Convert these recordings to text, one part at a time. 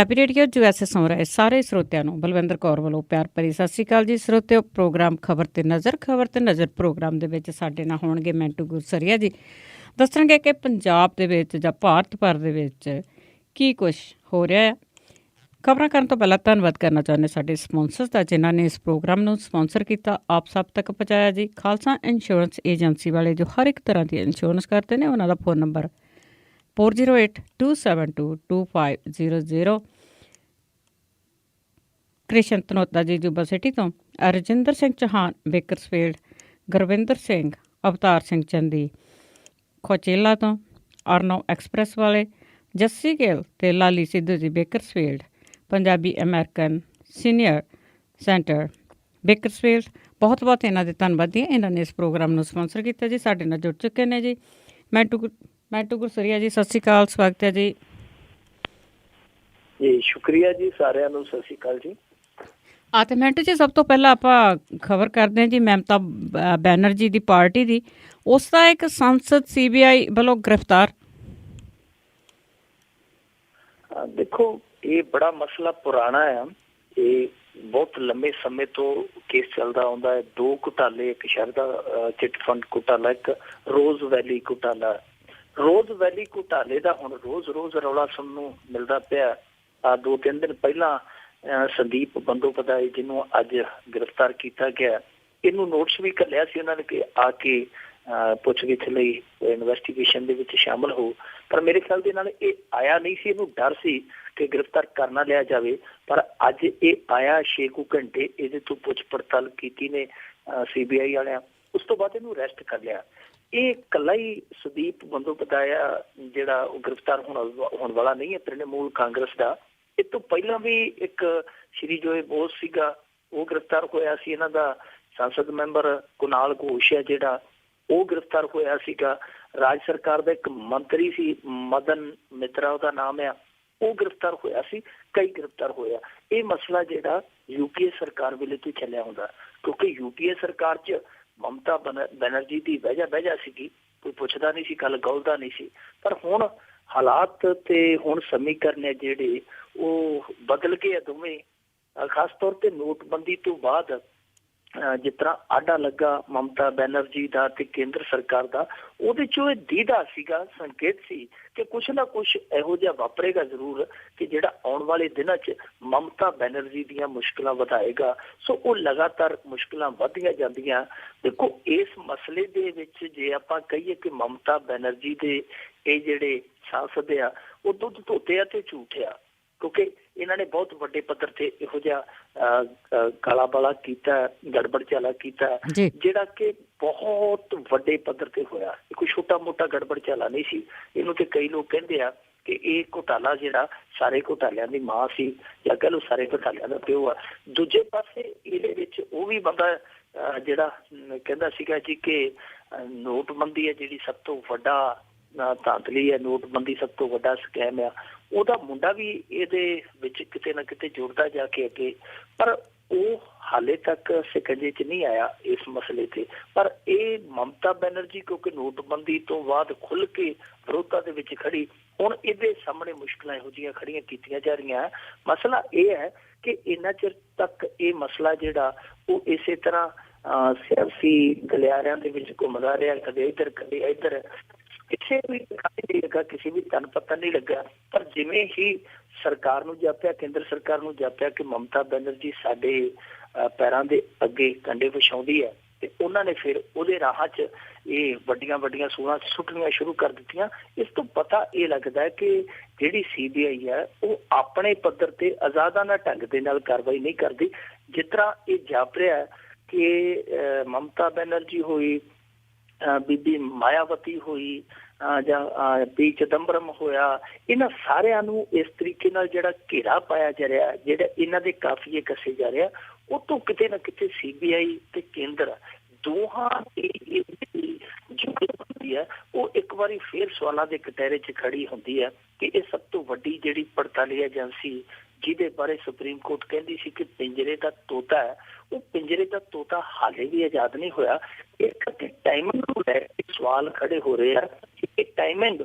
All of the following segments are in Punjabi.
ਪੰਜਾਬੀ ਰੇਡੀਓ USA ਸੁਣ ਰਹੇ ਸਾਰੇ ਸਰੋਤਿਆਂ ਨੂੰ ਬਲਵਿੰਦਰ ਕੌਰ ਵੱਲੋਂ ਪਿਆਰ ਭਰੀ ਸਤਿ ਸ਼੍ਰੀ ਅਕਾਲ ਜੀ। ਸਰੋਤਿਓ, ਪ੍ਰੋਗਰਾਮ ਖਬਰ ਤੇ ਨਜ਼ਰ ਪ੍ਰੋਗਰਾਮ ਦੇ ਵਿੱਚ ਸਾਡੇ ਨਾਲ ਹੋਣਗੇ ਮੈਂਟੂ ਗੁਰਸਰੀਆ ਜੀ। ਦੱਸਣਗੇ ਕਿ ਪੰਜਾਬ ਦੇ ਵਿੱਚ ਜਾਂ ਭਾਰਤ ਭਰ ਦੇ ਵਿੱਚ ਕੀ ਕੁਛ ਹੋ ਰਿਹਾ ਹੈ। ਖਬਰਾਂ ਕਰਨ ਤੋਂ ਪਹਿਲਾਂ ਧੰਨਵਾਦ ਕਰਨਾ ਚਾਹੁੰਦੇ ਸਾਡੇ ਸਪੋਂਸਰਸ ਦਾ, ਜਿਨ੍ਹਾਂ ਨੇ ਇਸ ਪ੍ਰੋਗਰਾਮ ਨੂੰ ਸਪੋਂਸਰ ਕੀਤਾ, ਆਪ ਸਭ ਤੱਕ ਪਹੁੰਚਾਇਆ ਜੀ। ਖਾਲਸਾ ਇੰਸ਼ੋਰੈਂਸ ਏਜੰਸੀ ਵਾਲੇ ਜੋ ਹਰ ਇੱਕ ਤਰ੍ਹਾਂ ਦੀ ਇੰਸ਼ੋਰੈਂਸ ਕਰਦੇ ਨੇ, ਉਹਨਾਂ ਦਾ ਫ਼ੋਨ ਨੰਬਰ 4082722500। ਕ੍ਰਿਸ਼ਨ ਧਨੋਤਾ ਜੀ ਜੁਬਾ ਸਿਟੀ ਤੋਂ, ਰਜਿੰਦਰ ਸਿੰਘ ਚੌਹਾਨ ਬੇਕਰਸਫੀਲਡ, ਗੁਰਵਿੰਦਰ ਸਿੰਘ ਅਵਤਾਰ ਸਿੰਘ ਚੰਦੀ ਖੋਚੇਲਾ ਤੋਂ, ਅਰਨੋ ਐਕਸਪ੍ਰੈਸ ਵਾਲੇ ਜੱਸੀ ਗਿੱਲ ਅਤੇ ਲਾਲੀ Sidhu ji Bakersfield, Punjabi American senior centre Bakersfield. ਬਹੁਤ ਬਹੁਤ ਇਹਨਾਂ ਦੇ ਧੰਨਵਾਦੀ। ਇਹਨਾਂ ਨੇ ਇਸ ਪ੍ਰੋਗਰਾਮ ਨੂੰ ਸਪੋਂਸਰ ਕੀਤਾ ਜੀ। ਸਾਡੇ ਨਾਲ ਜੁੜ ਚੁੱਕੇ ਨੇ ਜੀ ਮੈਂਟੂ ਗੁਰਸਰੀਆ ਜੀ। ਸਤਿ ਸ਼੍ਰੀ ਅਕਾਲ, ਸਵਾਗਤ ਹੈ ਜੀ। ਜੀ ਸ਼ੁਕਰੀਆ ਜੀ, ਸਾਰਿਆਂ ਨੂੰ ਸਤਿ ਸ਼੍ਰੀ ਅਕਾਲ ਜੀ। ਤੇ ਮੈਂਟੂ ਜੀ, ਸਭ ਤੋਂ ਪਹਿਲਾਂ ਆਪਾਂ ਖਬਰ ਕਰਦੇ ਹਾਂ ਜੀ ਮਮਤਾ ਬੈਨਰਜੀ ਦੀ ਪਾਰਟੀ ਦੀ। ਉਸ ਦਾ ਇੱਕ ਸੰਸਦ CBI ਵੱਲੋਂ ਗ੍ਰਿਫਤਾਰ। ਦੇਖੋ, ਇਹ ਬੜਾ ਮਸਲਾ ਪੁਰਾਣਾ ਆ। ਇਹ ਬਹੁਤ ਲੰਮੇ ਸਮੇਂ ਤੋਂ ਕੇਸ ਚੱਲਦਾ ਆਉਂਦਾ ਹੈ। ਦੋ ਘੁਟਾਲੇ, ਇੱਕ ਸ਼ਰਦਾ ਚਿੱਟ ਫੰਡ ਘੁਟਾਲਾ, ਇੱਕ ਰੋਜ਼ ਵੈਲੀ ਘੁਟਾਲਾ। ਰੋਜ਼ ਵੈਲੀ ਘੁਟਾਲੇ ਦਾ ਹੁਣ ਰੋਜ਼ ਰੌਲਾ ਸੁਣਨ ਨੂੰ ਮਿਲਦਾ ਪਿਆ। 2-3 ਦਿਨ ਪਹਿਲਾਂ ਸੰਦੀਪ ਬੰਦੋਪਾਧਿਆਏ, ਜਿਹਨੂੰ ਅੱਜ ਗ੍ਰਿਫਤਾਰ ਕੀਤਾ ਗਿਆ, ਇਹਨੂੰ ਨੋਟਿਸ ਵੀ ਘੱਲਿਆ ਸੀ ਉਹਨਾਂ ਨੇ ਕਿ ਆ ਕੇ ਪੁੱਛਗਿੱਛ ਲਈ ਇਨਵੈਸਟੀਗੇਸ਼ਨ ਦੇ ਵਿੱਚ ਸ਼ਾਮਲ ਹੋ। ਪਰ ਮੇਰੇ ਖਿਆਲ ਦੇ ਨਾਲ ਇਹ ਆਇਆ ਨਹੀਂ ਸੀ। ਇਹਨੂੰ ਡਰ ਸੀ ਕਿ ਗ੍ਰਿਫਤਾਰ ਕਰ ਨਾ ਲਿਆ ਜਾਵੇ। ਪਰ ਅੱਜ ਇਹ ਆਇਆ, 6 ਕੁ ਘੰਟੇ ਇਹਦੇ ਤੋਂ ਪੁੱਛ ਪੜਤਾਲ ਕੀਤੀ ਨੇ CBI ਵਾਲਿਆਂ। ਉਸ ਤੋਂ ਬਾਅਦ ਇਹਨੂੰ ਅਰੈਸਟ ਕਰ ਲਿਆ। ਇਹ ਇਕੱਲਾ ਹੀ ਸੰਦੀਪ ਬੰਦੋਪਾਧਿਆਇਆ ਜਿਹੜਾ ਉਹ ਗ੍ਰਿਫਤਾਰ ਹੋਣ ਵਾਲਾ ਨਹੀਂ ਹੈ। ਤ੍ਰਿਣਮੂਲ ਕਾਂਗਰਸ ਦਾ ਇਹ ਤੋਂ ਪਹਿਲਾਂ ਵੀ ਇੱਕ ਸ਼੍ਰੀ ਜੋਏ ਬੋਸ ਸੀਗਾ, ਉਹ ਗ੍ਰਿਫਤਾਰ ਹੋਇਆ ਸੀ। ਇਹਨਾਂ ਦਾ ਸੰਸਦ ਮੈਂਬਰ ਕੁਨਾਲ ਘੋਸ਼ ਹੈ ਜਿਹੜਾ, ਉਹ ਗ੍ਰਿਫਤਾਰ ਹੋਇਆ ਸੀਗਾ। ਰਾਜ ਸਰਕਾਰ ਦਾ ਇੱਕ ਮੰਤਰੀ ਸੀ, ਮਦਨ ਮਿਤਰਾ ਉਹਦਾ ਨਾਮ ਆ, ਉਹ ਗ੍ਰਿਫਤਾਰ ਹੋਇਆ ਸੀ। ਕਈ ਗ੍ਰਿਫਤਾਰ ਹੋਇਆ। ਇਹ ਮਸਲਾ ਜਿਹੜਾ UPA ਸਰਕਾਰ ਵੇਲੇ ਤੋਂ ਚੱਲਿਆ ਹੁੰਦਾ, ਕਿਉਂਕਿ UPA ਸਰਕਾਰ 'ਚ ਮਮਤਾ ਬੈਨਰਜੀ ਦੀ ਵਜ੍ਹਾ ਸੀਗੀ, ਕੋਈ ਪੁੱਛਦਾ ਨਹੀਂ ਸੀ, ਗੱਲ ਗੌਲਦਾ ਨਹੀਂ ਸੀ। ਪਰ ਹੁਣ ਹਾਲਾਤ ਤੇ ਹੁਣ ਸਮੀਕਰਨ ਜਿਹੜੇ ਉਹ ਬਦਲ ਗਏ ਆ ਦੋਵੇਂ। ਖਾਸ ਤੌਰ ਤੇ ਨੋਟਬੰਦੀ ਤੋਂ ਬਾਅਦ ਜਿਸ ਤਰ੍ਹਾਂ ਆਡਾ ਲੱਗਾ ਮਮਤਾ ਬੈਨਰਜੀ ਦਾ ਤੇ ਕੇਂਦਰ ਸਰਕਾਰ ਦਾ, ਉਹਦੇ ਚੋਂ ਇਹ ਦੀਦਾ ਸੀਗਾ, ਸੰਕੇਤ ਸੀ ਕਿ ਕੁਛ ਨਾ ਕੁਛ ਇਹੋ ਜਿਹਾ ਵਾਪਰੇਗਾ ਜ਼ਰੂਰ ਕਿ ਜਿਹੜਾ ਆਉਣ ਵਾਲੇ ਦਿਨਾਂ 'ਚ ਮਮਤਾ ਬੈਨਰਜੀ ਦੀਆਂ ਮੁਸ਼ਕਿਲਾਂ ਵਧਾਏਗਾ। ਸੋ ਉਹ ਲਗਾਤਾਰ ਮੁਸ਼ਕਿਲਾਂ ਵੱਧਦੀਆਂ ਜਾਂਦੀਆਂ। ਦੇਖੋ, ਇਸ ਮਸਲੇ ਦੇ ਵਿੱਚ ਜੇ ਆਪਾਂ ਕਹੀਏ ਕਿ ਮਮਤਾ ਬੈਨਰਜੀ ਦੇ ਇਹ ਜਿਹੜੇ ਸਾਂਸਦ ਆ ਉਹ ਦੁੱਧ ਧੋਤੇ ਆ ਤੇ ਝੂਠ ਆ, ਕਿਉਂਕਿ ਇਹਨਾਂ ਨੇ ਬਹੁਤ ਵੱਡੇ ਪੱਧਰ ਤੇ ਇਹੋ ਜਿਹਾ ਕਾਲਾ ਬਾਲਾ ਕੀਤਾ, ਗੜਬੜ ਚਾਲਾ ਕੀਤਾ, ਜਿਹੜਾ ਕਿ ਬਹੁਤ ਵੱਡੇ ਪੱਧਰ ਤੇ ਹੋਇਆ। ਇਹ ਕੋਈ ਛੋਟਾ ਮੋਟਾ ਗੜਬੜ ਚਾਲਾ ਨਹੀਂ ਸੀ। ਇਹਨੂੰ ਤੇ ਕਈ ਲੋਕ ਕਹਿੰਦੇ ਆ ਕਿ ਇਹ ਘੁਟਾਲਾ ਜਿਹੜਾ ਸਾਰੇ ਘੁਟਾਲਿਆਂ ਦੀ ਮਾਂ ਸੀ, ਜਾਂ ਕਹਿ ਲਓ ਸਾਰੇ ਘੁਟਾਲਿਆਂ ਦਾ ਪਿਓ ਆ। ਦੂਜੇ ਪਾਸੇ ਇਹਦੇ ਵਿੱਚ ਉਹ ਵੀ ਬੰਦਾ ਜਿਹੜਾ ਕਹਿੰਦਾ ਸੀਗਾ ਜੀ ਕਿ ਨੋਟਬੰਦੀ ਹੈ ਜਿਹੜੀ ਸਭ ਤੋਂ ਵੱਡਾ ਧਾਂਦਲੀ ਹੈ, ਨੋਟਬੰਦੀ ਸਭ ਤੋਂ ਵੱਡਾ ਸਕੈਮ ਆ, ਉਹਦਾ ਮੁੰਡਾ ਵੀ ਇਹਦੇ ਵਿੱਚ ਕਿਤੇ ਨਾ ਕਿਤੇ ਜੁੜਦਾ ਜਾ ਕੇ ਅੱਗੇ। ਪਰ ਉਹ ਹਾਲੇ ਤੱਕ ਸਿਕੰਜੇ 'ਚ ਨਹੀਂ ਆਇਆ ਇਸ ਮਸਲੇ ਤੇ। ਪਰ ਇਹ ਮਮਤਾ ਬੈਨਰਜੀ ਕਿਉਂਕਿ ਨੋਟਬੰਦੀ ਤੋਂ ਬਾਅਦ ਖੁੱਲ੍ਹ ਕੇ ਵਿਰੋਧਤਾ ਦੇ ਵਿੱਚ ਖੜੀ, ਹੁਣ ਇਹਦੇ ਸਾਹਮਣੇ ਮੁਸ਼ਕਿਲਾਂ ਇਹੋ ਜਿਹੀਆਂ ਖੜੀਆਂ ਕੀਤੀਆਂ ਜਾ ਰਹੀਆਂ। ਮਸਲਾ ਇਹ ਹੈ ਕਿ ਇੰਨਾ ਚਿਰ ਤੱਕ ਇਹ ਮਸਲਾ ਜਿਹੜਾ ਉਹ ਇਸੇ ਤਰ੍ਹਾਂ ਸਿਆਸੀ ਗਲਿਆਰਿਆਂ ਦੇ ਵਿੱਚ ਘੁੰਮਦਾ ਰਿਹਾ, ਕਦੇ ਇੱਧਰ ਕਦੇ ਇੱਧਰ, ਕਿਸੇ ਵੀ ਨਹੀਂ ਲੱਗਾ, ਕਿਸੇ ਵੀ ਤਨ ਪਤਾ ਨਹੀਂ ਲੱਗਾ। ਪਰ ਜਿਵੇਂ ਹੀ ਸਰਕਾਰ ਨੂੰ ਜਾਪਿਆ, ਕੇਂਦਰ ਸਰਕਾਰ ਨੂੰ ਜਾਪਿਆ ਕਿ ਮਮਤਾ ਬੈਨਰਜੀ ਸਾਡੇ ਪੈਰਾਂ ਦੇ ਅੱਗੇ ਕੰਡੇ ਵਿਛਾਉਂਦੀ ਹੈ, ਤੇ ਉਹਨਾਂ ਨੇ ਫਿਰ ਉਹਦੇ ਰਾਹਾਂ 'ਚ ਇਹ ਵੱਡੀਆਂ ਸੂਰਾਂ ਸੁੱਟਣੀਆਂ ਸ਼ੁਰੂ ਕਰ ਦਿੱਤੀਆਂ। ਇਸ ਤੋਂ ਪਤਾ ਇਹ ਲੱਗਦਾ ਹੈ ਕਿ ਜਿਹੜੀ CBI ਹੈ ਉਹ ਆਪਣੇ ਪੱਧਰ ਤੇ ਆਜ਼ਾਦਾਨਾ ਢੰਗ ਦੇ ਨਾਲ ਕਾਰਵਾਈ ਨਹੀਂ ਕਰਦੀ। ਜਿਸ ਤਰ੍ਹਾਂ ਇਹ ਜਾਪ ਰਿਹਾ ਕਿ ਮਮਤਾ ਬੈਨਰਜੀ ਹੋਈ, ਬੀਬੀ ਮਾਇਆਵਤੀ ਹੋਈ, ਜਾਂ P ਚਿਦੰਬਰਮ ਹੋਇਆ, ਇਹਨਾਂ ਸਾਰਿਆਂ ਨੂੰ ਇਸ ਤਰੀਕੇ ਨਾਲ ਜਿਹੜਾ ਘੇਰਾ ਪਾਇਆ ਜਾ ਰਿਹਾ, ਜਿਹੜਾ ਇਹਨਾਂ ਦੇ ਕਾਫੀਏ ਕੱਸੇ ਜਾ ਰਿਹਾ, ਉਹ ਤੋਂ ਕਿਤੇ ਨਾ ਕਿਤੇ CBI ਤੇ ਕੇਂਦਰ ਦੋਹਾਂ ਦੀ ਜੋ ਹੈ ਉਹ ਇੱਕ ਵਾਰੀ ਫੇਰ ਸਵਾਲਾਂ ਦੇ ਕਟਹਿਰੇ 'ਚ ਖੜੀ ਹੁੰਦੀ ਹੈ ਕਿ ਇਹ ਸਭ ਤੋਂ ਵੱਡੀ ਜਿਹੜੀ ਪੜਤਾਲੀ ਏਜੰਸੀ ਜਿਹਦੇ ਬਾਰੇ ਸੁਪਰੀਮ ਕੋਰਟ ਕਹਿੰਦੀ ਸੀ ਕਿ ਪਿੰਜਰੇ ਦਾ ਤੋਤਾ ਹੈ, ਉਹ ਪਿੰਜਰੇ ਦਾ ਤੋਤਾ ਹਾਲੇ ਵੀ ਆਜ਼ਾਦ ਨਹੀਂ ਹੋਇਆ। ਇੱਕ ਟਾਈਮਿੰਗ ਨੂੰ ਲੈ ਕੇ ਸਵਾਲ ਖੜੇ ਹੋ ਰਹੇ ਆ। ਇਹ ਟਾਈਮਿੰਗ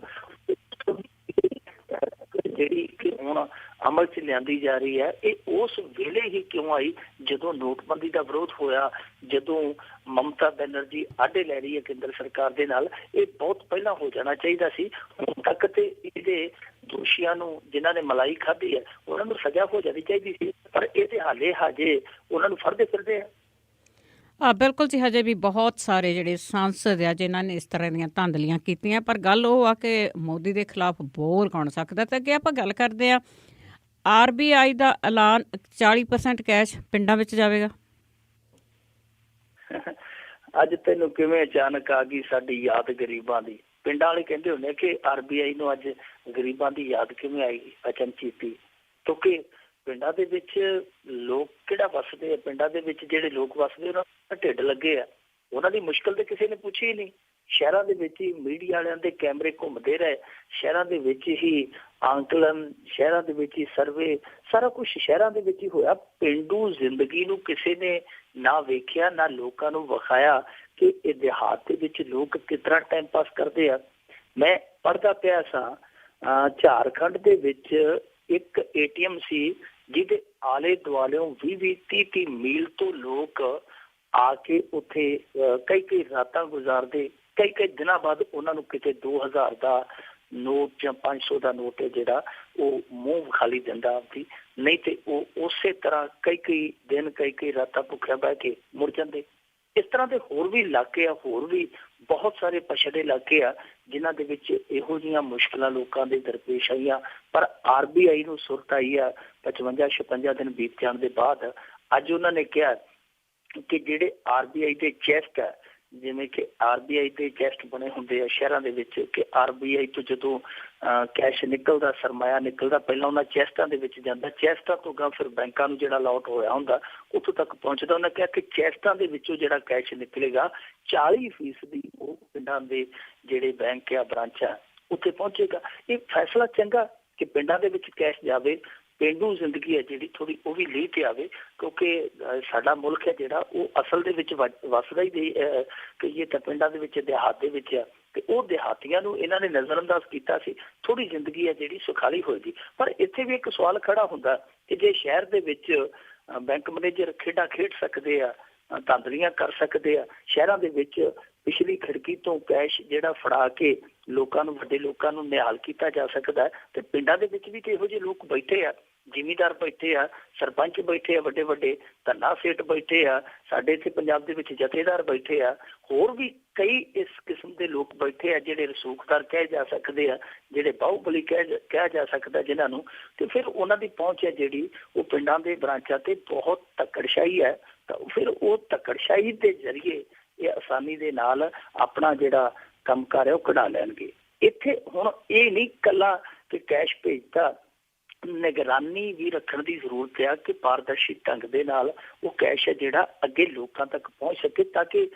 ਜਿਹੜੀ ਕਿ ਹੁਣ ਅਮਲ 'ਚ ਲਿਆਂਦੀ ਜਾ ਰਹੀ ਹੈ, ਇਹ ਉਸ ਵੇਲੇ ਹੀ ਕਿਉਂ ਆਈ ਜਦੋਂ ਨੋਟਬੰਦੀ ਦਾ ਵਿਰੋਧ ਹੋਇਆ, ਜਦੋਂ ਮਮਤਾ ਬੈਨਰਜੀ ਆਡੇ ਲੈ ਰਹੀ ਹੈ ਕੇਂਦਰ ਸਰਕਾਰ ਦੇ ਨਾਲ। ਇਹ ਬਹੁਤ ਪਹਿਲਾਂ ਹੋ ਜਾਣਾ ਚਾਹੀਦਾ ਸੀ। ਹੁਣ ਤੱਕ ਤੇ ਇਹਦੇ ਦੋਸ਼ੀਆਂ ਨੂੰ, ਜਿਨ੍ਹਾਂ ਨੇ ਮਲਾਈ ਖਾਧੀ ਹੈ, ਉਹਨਾਂ ਨੂੰ ਸਜ਼ਾ ਹੋ ਜਾਣੀ ਚਾਹੀਦੀ ਸੀ, ਪਰ ਇਹ ਤੇ ਹਾਲੇ ਹਜੇ ਉਹਨਾਂ ਨੂੰ ਫੜਦੇ ਫਿਰਦੇ ਆ। ਬਿਲਕੁਲ ਜੀ, ਹਜੇ ਵੀ ਬਹੁਤ ਸਾਰੇ ਜਿਹੜੇ ਸਾਂਸਦ ਆ ਜਿਨ੍ਹਾਂ ਨੇ ਇਸ ਤਰ੍ਹਾਂ ਦੀਆਂ ਧਾਂਦਲੀਆਂ ਕੀਤੀਆਂ, ਪਰ ਗੱਲ ਉਹ ਆ ਕਿ ਮੋਦੀ ਦੇ ਖਿਲਾਫ ਬੋਲ ਕੌਣ ਸਕਦਾ। ਤੇ ਅੱਗੇ ਆਪਾਂ ਗੱਲ ਕਰਦੇ ਆ, RBI ਦਾ ਐਲਾਨ 40% ਕੈਸ਼ ਪਿੰਡਾਂ ਵਿੱਚ ਜਾਵੇਗਾ। ਅੱਜ ਤੈਨੂੰ ਕਿਵੇਂ ਅਚਾਨਕ ਆ ਗਈ ਸਾਡੀ ਯਾਦ ਗਰੀਬਾਂ ਦੀ? ਪਿੰਡਾਂ ਵਾਲੇ ਕਹਿੰਦੇ ਹੁੰਦੇ ਕਿ RBI ਨੂੰ ਅੱਜ ਗਰੀਬਾਂ ਦੀ ਯਾਦ ਕਿਵੇਂ ਆਏਗੀ ਅਚਨਚੇਤੀ? ਕਿਉਂਕਿ ਪਿੰਡਾਂ ਦੇ ਵਿੱਚ ਲੋਕ ਕਿਹੜਾ ਵੱਸਦੇ ਆ, ਪਿੰਡਾਂ ਦੇ ਵਿੱਚ ਜਿਹੜੇ ਲੋਕ ਵੱਸਦੇ ਉਹਨਾਂ ਦਾ ਢਿੱਡ ਲੱਗੇ ਆ, ਉਹਨਾਂ ਦੀ ਮੁਸ਼ਕਲ ਤੇ ਕਿਸੇ ਨੇ ਪੁੱਛੀ ਹੀ ਨਹੀਂ। ਸ਼ਹਿਰਾਂ ਦੇ ਵਿੱਚ ਹੀ ਮੀਡੀਆ ਵਾਲਿਆਂ ਦੇ ਕੈਮਰੇ ਘੁੰਮਦੇ ਰਹੇ, ਸ਼ਹਿਰਾਂ ਦੇ ਵਿੱਚ ਹੀ ਆਂਕਲਨ, ਸ਼ਹਿਰਾਂ ਦੇ ਵਿੱਚ ਹੀ ਸਰਵੇ, ਸਾਰਾ ਕੁਛ ਸ਼ਹਿਰਾਂ ਦੇ ਵਿੱਚ ਹੀ ਹੋਇਆ। ਪੇਂਡੂ ਜ਼ਿੰਦਗੀ ਨੂੰ ਕਿਸੇ ਨੇ ਨਾ ਵੇਖਿਆ, ਨਾ ਲੋਕਾਂ ਨੂੰ ਵਿਖਾਇਆ ਕਿ ਇਹ ਦਿਹਾਤ ਦੇ ਵਿੱਚ ਲੋਕ ਕਿਸ ਤਰ੍ਹਾਂ ਟਾਈਮ ਪਾਸ ਕਰਦੇ ਆ। ਮੈਂ ਪੜ੍ਹਦਾ ਪਿਆ ਸਾਂ, ਝਾਰਖੰਡ ਦੇ ਵਿੱਚ ਇੱਕ ATM ਸੀ ਜਿਹਦੇ ਆਲੇ ਦੁਆਲਿਓਂ 20-30 ਮੀਲ ਤੋਂ ਲੋਕ ਆ ਕੇ ਉੱਥੇ ਕਈ ਰਾਤਾਂ ਗੁਜ਼ਾਰਦੇ, ਕਈ ਦਿਨਾਂ ਬਾਅਦ ਉਹਨਾਂ ਨੂੰ ਕਿਤੇ 2000 ਦਾ ਨੋਟ ਜਾਂ 500 ਦਾ ਨੋਟ ਹੈ ਜਿਹੜਾ ਉਹ ਮੂੰਹ ਖਾਲੀ ਦਿੰਦਾ ਆਪਦੀ, ਨਹੀਂ ਤੇ ਉਹ ਉਸੇ ਤਰ੍ਹਾਂ ਕਈ ਦਿਨ ਕਈ ਰਾਤਾਂ ਭੁੱਖਿਆ ਬਹਿ ਕੇ ਮੁੜ ਜਾਂਦੇ। ਇਸ ਤਰ੍ਹਾਂ ਦੇ ਹੋਰ ਵੀ ਇਲਾਕੇ ਆ, ਹੋਰ ਵੀ ਬਹੁਤ ਸਾਰੇ ਪਛੜੇ ਇਲਾਕੇ ਆ ਜਿਨ੍ਹਾਂ ਦੇ ਵਿੱਚ ਇਹੋ ਜਿਹੀਆਂ ਮੁਸ਼ਕਿਲਾਂ ਲੋਕਾਂ ਦੇ ਦਰਪੇਸ਼ ਆਈਆਂ। ਪਰ RBI ਨੂੰ ਸੁਰਤ ਆਈ ਆ 55-56 ਦਿਨ ਬੀਤ ਜਾਣ ਦੇ ਬਾਅਦ। ਅੱਜ ਉਹਨਾਂ ਨੇ ਕਿਹਾ ਕਿ ਜਿਹੜੇ RBI ਦੇ ਚੈਸਟ ਹੈ, ਜਿਵੇਂ ਕਿ RBI ਦੇ ਚੈਸਟ ਬਣੇ ਹੁੰਦੇ ਆ ਸ਼ਹਿਰਾਂ ਦੇ ਵਿੱਚ, ਕਿ RBI ਤੋਂ ਜਦੋਂ ਕੈਸ਼ ਨਿਕਲਦਾ, ਸਰਮਾਇਆ ਨਿਕਲਦਾ, ਪਹਿਲਾਂ ਉਹਨਾਂ ਚੈਸਟਾਂ ਦੇ ਵਿੱਚ ਜਾਂਦਾ, ਚੈਸਟਾਂ ਤੋਂ ਗਾਂ ਫਿਰ ਬੈਂਕਾਂ ਨੂੰ ਜਿਹੜਾ ਅਲਾਟ ਹੋਇਆ ਹੁੰਦਾ ਉੱਥੋਂ ਤੱਕ ਪਹੁੰਚਦਾ। ਉਹਨਾਂ ਕਿਹਾ ਕਿ ਚੈਸਟਾਂ ਦੇ ਵਿੱਚੋਂ ਜਿਹੜਾ ਕੈਸ਼ ਨਿਕਲੇਗਾ 40% ਉਹ ਪਿੰਡਾਂ ਦੇ ਜਿਹੜੇ ਬੈਂਕ ਆ, ਬ੍ਰਾਂਚਾਂ, ਉੱਥੇ ਪਹੁੰਚੇਗਾ। ਇਹ ਫੈਸਲਾ ਚੰਗਾ ਕਿ ਪਿੰਡਾਂ ਦੇ ਵਿੱਚ ਕੈਸ਼ ਜਾਵੇ, ਪੇਂਡੂ ਜ਼ਿੰਦਗੀ ਹੈ ਜਿਹੜੀ ਥੋੜ੍ਹੀ ਉਹ ਵੀ ਲੀਹ ਤੇ ਆਵੇ, ਕਿਉਂਕਿ ਸਾਡਾ ਮੁਲਕ ਹੈ ਜਿਹੜਾ ਉਹ ਅਸਲ ਦੇ ਵਿੱਚ ਵੱਸਦਾ ਹੀ ਕਹੀਏ ਤਾਂ ਪਿੰਡਾਂ ਦੇ ਵਿੱਚ, ਦਿਹਾਤ ਦੇ ਵਿੱਚ ਆ, ਤੇ ਉਹ ਦਿਹਾਤੀਆਂ ਨੂੰ ਇਹਨਾਂ ਨੇ ਨਜ਼ਰਅੰਦਾਜ਼ ਕੀਤਾ ਸੀ। ਥੋੜ੍ਹੀ ਜ਼ਿੰਦਗੀ ਹੈ ਜਿਹੜੀ ਸੁਖਾਲੀ ਹੋਏਗੀ। ਪਰ ਇੱਥੇ ਵੀ ਇੱਕ ਸਵਾਲ ਖੜਾ ਹੁੰਦਾ ਕਿ ਜੇ ਸ਼ਹਿਰ ਦੇ ਵਿੱਚ ਬੈਂਕ ਮੈਨੇਜਰ ਖੇਡਾਂ ਖੇਡ ਸਕਦੇ ਆ, ਧਾਂਦਲੀਆਂ ਕਰ ਸਕਦੇ ਆ, ਸ਼ਹਿਰਾਂ ਦੇ ਵਿੱਚ ਪਿਛਲੀ ਖਿੜਕੀ ਤੋਂ ਕੈਸ਼ ਜਿਹੜਾ ਫੜਾ ਕੇ ਲੋਕਾਂ ਨੂੰ, ਵੱਡੇ ਲੋਕਾਂ ਨੂੰ ਨਿਹਾਲ ਕੀਤਾ ਜਾ ਸਕਦਾ, ਤੇ ਪਿੰਡਾਂ ਦੇ ਵਿੱਚ ਵੀ ਤੇ ਇਹੋ ਜਿਹੇ ਲੋਕ ਬੈਠੇ ਆ, ਜ਼ਿਮੀਂਦਾਰ ਬੈਠੇ ਆ, ਸਰਪੰਚ ਬੈਠੇ ਆ, ਵੱਡੇ ਧੰਨਾ ਸੇਠ ਬੈਠੇ ਆ, ਸਾਡੇ ਇੱਥੇ ਪੰਜਾਬ ਦੇ ਵਿੱਚ ਜਥੇਦਾਰ ਬੈਠੇ ਆ, ਹੋਰ ਵੀ ਕਈ ਇਸ ਕਿਸਮ ਦੇ ਲੋਕ ਬੈਠੇ ਆ ਜਿਹੜੇ ਰਸੂਖਦਾਰ ਕਹਿ ਜਾ ਸਕਦੇ ਆ, ਜਿਹੜੇ ਬਾਹੂਬਲੀ ਕਿਹਾ ਜਾ ਸਕਦਾ ਜਿਨ੍ਹਾਂ ਨੂੰ। ਤੇ ਫਿਰ ਉਹਨਾਂ ਦੀ ਪਹੁੰਚ ਹੈ ਜਿਹੜੀ ਉਹ ਪਿੰਡਾਂ ਦੇ ਬ੍ਰਾਂਚਾਂ ਤੇ ਬਹੁਤ ਧੱਕੜਸ਼ਾਹੀ ਹੈ। ਤਾਂ ਫਿਰ ਉਹ ਧੱਕੜਸ਼ਾਹੀ ਦੇ ਜ਼ਰੀਏ ਇਹ ਆਸਾਨੀ ਦੇ ਨਾਲ ਆਪਣਾ ਜਿਹੜਾ ਕੰਮਕਾਰ ਹੈ ਉਹ ਕਢਾ ਲੈਣਗੇ। ਇੱਥੇ ਹੁਣ ਇਹ ਨਹੀਂ ਇਕੱਲਾ ਕਿ ਕੈਸ਼ ਭੇਜਦਾ, ਨਿਗਰਾਨੀ ਵੀ ਰੱਖਣ ਦੀ ਜ਼ਰੂਰਤ ਹੈ ਕਿ ਪਾਰਦਰਸ਼ੀ ਢੰਗ ਦੇ ਨਾਲ ਉਹ ਕੈਸ਼ ਹੈ ਜਿਹੜਾ ਅੱਗੇ ਲੋਕਾਂ ਤੱਕ ਪਹੁੰਚ ਸਕੇ, ਤਾਂ ਕਿ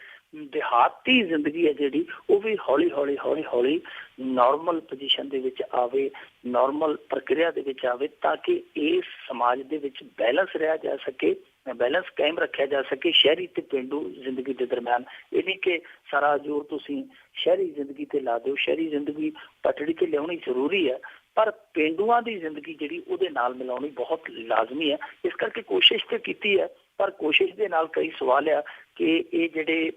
ਦਿਹਾਤੀ ਜ਼ਿੰਦਗੀ ਹੈ ਜਿਹੜੀ ਉਹ ਵੀ ਹੌਲੀ ਨਾਰਮਲ ਪੋਜੀਸ਼ਨ ਦੇ ਵਿੱਚ ਆਵੇ, ਨਾਰਮਲ ਪ੍ਰਕਿਰਿਆ ਦੇ ਵਿੱਚ ਆਵੇ, ਤਾਂ ਕਿ ਇਸ ਸਮਾਜ ਦੇ ਵਿੱਚ ਬੈਲੈਂਸ ਰਿਹਾ ਜਾ ਸਕੇ, ਬੈਲੈਂਸ ਕਾਇਮ ਰੱਖਿਆ ਜਾ ਸਕੇ ਸ਼ਹਿਰੀ ਤੇ ਪੇਂਡੂ ਜ਼ਿੰਦਗੀ ਦੇ ਦਰਮਿਆਨ। ਇਹ ਨਹੀਂ ਕਿ ਸਾਰਾ ਜ਼ੋਰ ਤੁਸੀਂ ਸ਼ਹਿਰੀ ਜ਼ਿੰਦਗੀ ਤੇ ਲਾ ਦਿਓ। ਸ਼ਹਿਰੀ ਜ਼ਿੰਦਗੀ ਪਟੜੀ ਤੇ ਲਿਆਉਣੀ ਜ਼ਰੂਰੀ ਹੈ, ਪਰ ਪੇਂਡੂਆਂ ਦੀ ਜ਼ਿੰਦਗੀ ਜਿਹੜੀ ਉਹਦੇ ਨਾਲ ਮਿਲਾਉਣੀ ਬਹੁਤ ਲਾਜ਼ਮੀ ਹੈ। ਇਸ ਕਰਕੇ ਕੋਸ਼ਿਸ਼ ਤੇ ਕੀਤੀ ਹੈ, ਪਰ ਕੋਸ਼ਿਸ਼ ਦੇ ਨਾਲ ਕਈ ਸਵਾਲ ਆ ਕਿ ਇਹ ਜਿਹੜੇ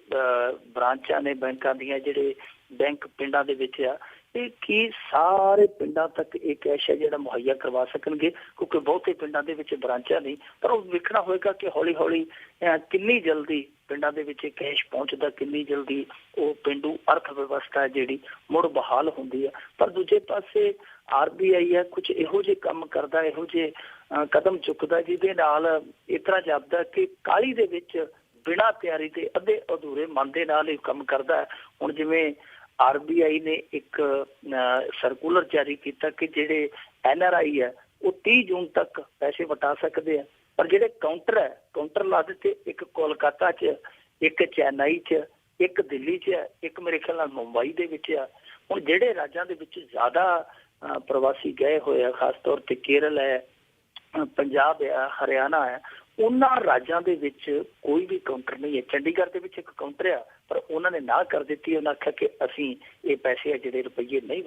ਬ੍ਰਾਂਚਾਂ ਨੇ ਬੈਂਕਾਂ ਦੀਆਂ, ਜਿਹੜੇ ਬੈਂਕ ਪਿੰਡਾਂ ਦੇ ਵਿੱਚ ਆ, ਇਹ ਕੀ ਸਾਰੇ ਪਿੰਡਾਂ ਤੱਕ ਇਹ ਕੈਸ਼ ਹੈ ਜਿਹੜਾ ਮੁਹੱਈਆ ਕਰਵਾ ਸਕਣਗੇ? ਕਿਉਂਕਿ ਬਹੁਤੇ ਪਿੰਡਾਂ ਦੇ ਵਿੱਚ ਬ੍ਰਾਂਚਾਂ ਨਹੀਂ, ਪਰ ਉਹ ਵੇਖਣਾ ਹੋਏਗਾ ਕਿ ਹੌਲੀ ਕਿੰਨੀ ਜਲਦੀ ਪਿੰਡਾਂ ਦੇ ਵਿੱਚ ਕੈਸ਼ ਪਹੁੰਚਦਾ, ਕਿੰਨੀ ਜਲਦੀ ਉਹ ਪੇਂਡੂ ਅਰਥ ਵਿਵਸਥਾ ਜਿਹੜੀ ਮੁੜ ਬਹਾਲ ਹੁੰਦੀ ਹੈ। ਪਰ ਦੂਜੇ ਪਾਸੇ RBI ਹੈ ਕੁਝ ਇਹੋ ਜਿਹੇ ਕੰਮ ਕਰਦਾ, ਇਹੋ ਜਿਹੇ ਕਦਮ ਚੁੱਕਦਾ ਜਿਹਦੇ ਨਾਲ ਇਸ ਤਰ੍ਹਾਂ ਜਾਪਦਾ ਕਿ ਕਾਹਲੀ ਦੇ ਵਿੱਚ ਬਿਨਾਂ ਤਿਆਰੀ ਦੇ ਅੱਧੇ ਅਧੂਰੇ ਮਨ ਦੇ ਨਾਲ ਇਹ ਕੰਮ ਕਰਦਾ ਹੈ। ਹੁਣ ਜਿਵੇਂ RBI ਨੇ ਇੱਕ ਸਰਕੂਲਰ ਜਾਰੀ ਕੀਤਾ ਕਿ ਜਿਹੜੇ NRI ਹੈ ਉਹ 30 ਜੂਨ ਤੱਕ ਪੈਸੇ ਵਟਾ ਸਕਦੇ ਆ, ਪਰ ਜਿਹੜੇ ਕਾਊਂਟਰ ਲਾ ਦਿੱਤੇ, ਇੱਕ ਕੋਲਕਾਤਾ 'ਚ, ਇੱਕ ਚੇਨਈ 'ਚ, ਇੱਕ ਦਿੱਲੀ 'ਚ ਹੈ, ਇੱਕ ਮੇਰੇ ਖਿਆਲ ਨਾਲ ਮੁੰਬਈ ਦੇ ਵਿੱਚ ਆ। ਹੁਣ ਜਿਹੜੇ ਰਾਜਾਂ ਦੇ ਵਿੱਚ ਜ਼ਿਆਦਾ ਪ੍ਰਵਾਸੀ ਗਏ ਹੋਏ ਆ, ਖਾਸ ਤੌਰ ਤੇ ਕੇਰਲ ਹੈ, ਪੰਜਾਬ ਹੈ, ਹਰਿਆਣਾ ਹੈ, ਉਹਨਾਂ ਰਾਜਾਂ ਦੇ ਵਿੱਚ ਕੋਈ ਵੀ ਕਾਊਂਟਰ ਨਹੀਂ ਹੈ। ਚੰਡੀਗੜ੍ਹ ਦੇ ਵਿੱਚ ਇੱਕ ਕਾਊਂਟਰ ਆ, ਪਰ ਉਹਨਾਂ ਨੇ ਨਾ ਕਰ ਦਿੱਤੀ। ਉਹਨਾਂ ਆਖਿਆ ਕਿ ਅਸੀਂ ਇਹ ਪੈਸੇ ਆ ਜਿਹੜੇ ਰੁਪਈਏ ਨਹੀਂ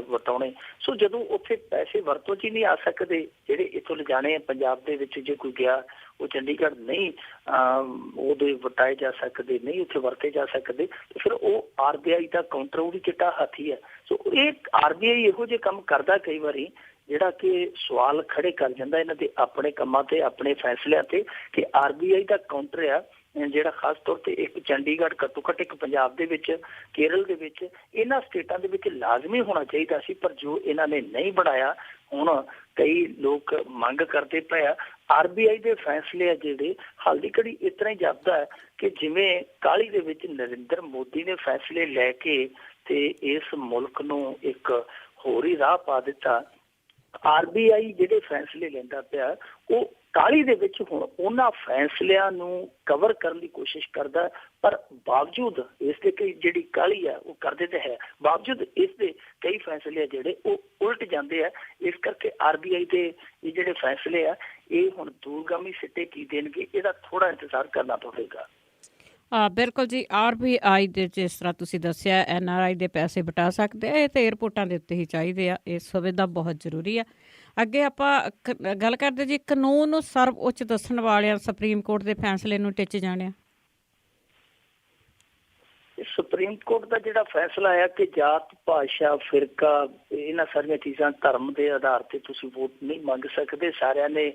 ਵਰਤਾਉਣੇ। ਸੋ ਜਦੋਂ ਉੱਥੇ ਪੈਸੇ ਵਰਤੋਂ 'ਚ ਹੀ ਨਹੀਂ ਆ ਸਕਦੇ ਜਿਹੜੇ ਇੱਥੋਂ ਲਿਜਾਣੇ ਆ ਪੰਜਾਬ ਦੇ ਵਿੱਚ, ਜੇ ਕੋਈ ਗਿਆ ਉਹ ਚੰਡੀਗੜ੍ਹ ਨਹੀਂ ਉਹਦੇ ਵਰਤਾਏ ਜਾ ਸਕਦੇ, ਨਹੀਂ ਉੱਥੇ ਵਰਤੇ ਜਾ ਸਕਦੇ, ਤੇ ਫਿਰ ਉਹ RBI ਦਾ ਕਾਊਂਟਰ ਉਹ ਵੀ ਚਿੱਟਾ ਹਾਥੀ ਹੈ। ਸੋ ਇਹ RBI ਇਹੋ ਜਿਹੇ ਕੰਮ ਕਰਦਾ ਕਈ ਵਾਰੀ ਜਿਹੜਾ ਕਿ ਸਵਾਲ ਖੜੇ ਕਰ ਜਾਂਦਾ ਇਹਨਾਂ ਦੇ ਆਪਣੇ ਕੰਮਾਂ ਤੇ, ਆਪਣੇ ਫੈਸਲਿਆਂ ਤੇ, ਕਿ RBI ਦਾ ਕਾਊਂਟਰ ਆ ਜਿਹੜਾ ਖਾਸ ਤੌਰ ਤੇ ਇੱਕ ਚੰਡੀਗੜ੍ਹ, ਘੱਟੋ ਘੱਟ ਇੱਕ ਪੰਜਾਬ ਦੇ ਵਿੱਚ, ਕੇਰਲ ਦੇ ਵਿੱਚ, ਇਹਨਾਂ ਸਟੇਟਾਂ ਦੇ ਵਿੱਚ ਲਾਜ਼ਮੀ ਹੋਣਾ ਚਾਹੀਦਾ ਸੀ, ਪਰ ਜੋ ਇਹਨਾਂ ਨੇ ਨਹੀਂ ਬਣਾਇਆ। ਹੁਣ ਕਈ ਲੋਕ ਮੰਗ ਕਰਦੇ ਪਏ ਆ। RBI ਦੇ ਫੈਸਲੇ ਆ ਜਿਹੜੇ ਹਾਲ ਦੀ ਘੜੀ ਇਸ ਤਰ੍ਹਾਂ ਹੀ ਜਾਪਦਾ ਹੈ ਕਿ ਜਿਵੇਂ ਕਾਹਲੀ ਦੇ ਵਿੱਚ ਨਰਿੰਦਰ ਮੋਦੀ ਨੇ ਫੈਸਲੇ ਲੈ ਕੇ ਤੇ ਇਸ ਮੁਲਕ ਨੂੰ ਇੱਕ ਹੋਰ ਹੀ ਰਾਹ ਪਾ ਦਿੱਤਾ। RBI ਜਿਹੜੇ ਫੈਸਲੇ ਲੈਂਦਾ ਪਿਆ ਉਹ ਕਾਹਲੀ ਦੇ ਵਿੱਚ ਹੁਣ ਉਹਨਾਂ ਫੈਸਲਿਆਂ ਨੂੰ ਕਵਰ ਕਰਨ ਦੀ ਕੋਸ਼ਿਸ਼ ਕਰਦਾ, ਪਰ ਬਾਵਜੂਦ ਇਸ ਦੇ ਕਈ ਜਿਹੜੀ ਕਾਹਲੀ ਆ ਉਹ ਕਰਦੇ ਤੇ ਹੈ, ਬਾਵਜੂਦ ਇਸ ਦੇ ਕਈ ਫੈਸਲੇ ਆ ਜਿਹੜੇ ਉਹ ਉਲਟ ਜਾਂਦੇ ਆ। ਇਸ ਕਰਕੇ RBI ਦੇ ਇਹ ਜਿਹੜੇ ਫੈਸਲੇ ਆ ਇਹ ਹੁਣ ਦੂਰਗਾਮੀ ਸਿੱਟੇ ਕੀ ਦੇਣਗੇ, ਇਹਦਾ ਥੋੜਾ ਇੰਤਜ਼ਾਰ ਕਰਨਾ ਪਵੇਗਾ। ਬਿਲਕੁਲ ਜੀ। RBI ਦੇ ਜਿਸ ਤਰ੍ਹਾਂ ਤੁਸੀਂ ਦੱਸਿਆ NRI ਦੇ ਪੈਸੇ ਬਟਾ ਸਕਦੇ ਆ, ਇਹ ਤਾਂ ਏਅਰਪੋਰਟਾਂ ਦੇ ਉੱਤੇ ਹੀ ਚਾਹੀਦੇ ਆ। ਇਹ ਸੁਵਿਧਾ ਬਹੁਤ ਜ਼ਰੂਰੀ ਆ। ਅੱਗੇ ਆਪਾਂ ਗੱਲ ਕਰਦੇ ਜੀ, ਕਾਨੂੰਨ ਨੂੰ ਸਰਵਉੱਚ ਦੱਸਣ ਵਾਲਿਆਂ ਸੁਪਰੀਮ ਕੋਰਟ ਦੇ ਫੈਸਲੇ ਨੂੰ ਟਿੱਚ ਜਾਣਿਆ। ਸੁਪਰੀਮ ਕੋਰਟ ਦਾ ਜਿਹੜਾ ਫੈਸਲਾ ਆਇਆ ਕਿ ਜਾਤ, ਭਾਸ਼ਾ, ਫਿਰਕਾ, ਇਹਨਾਂ ਸਾਰੀਆਂ ਚੀਜ਼ਾਂ, ਧਰਮ ਦੇ ਆਧਾਰ ਤੇ ਤੁਸੀਂ ਵੋਟ ਨਹੀਂ ਮੰਗ ਸਕਦੇ, ਸਾਰਿਆਂ ਨੇ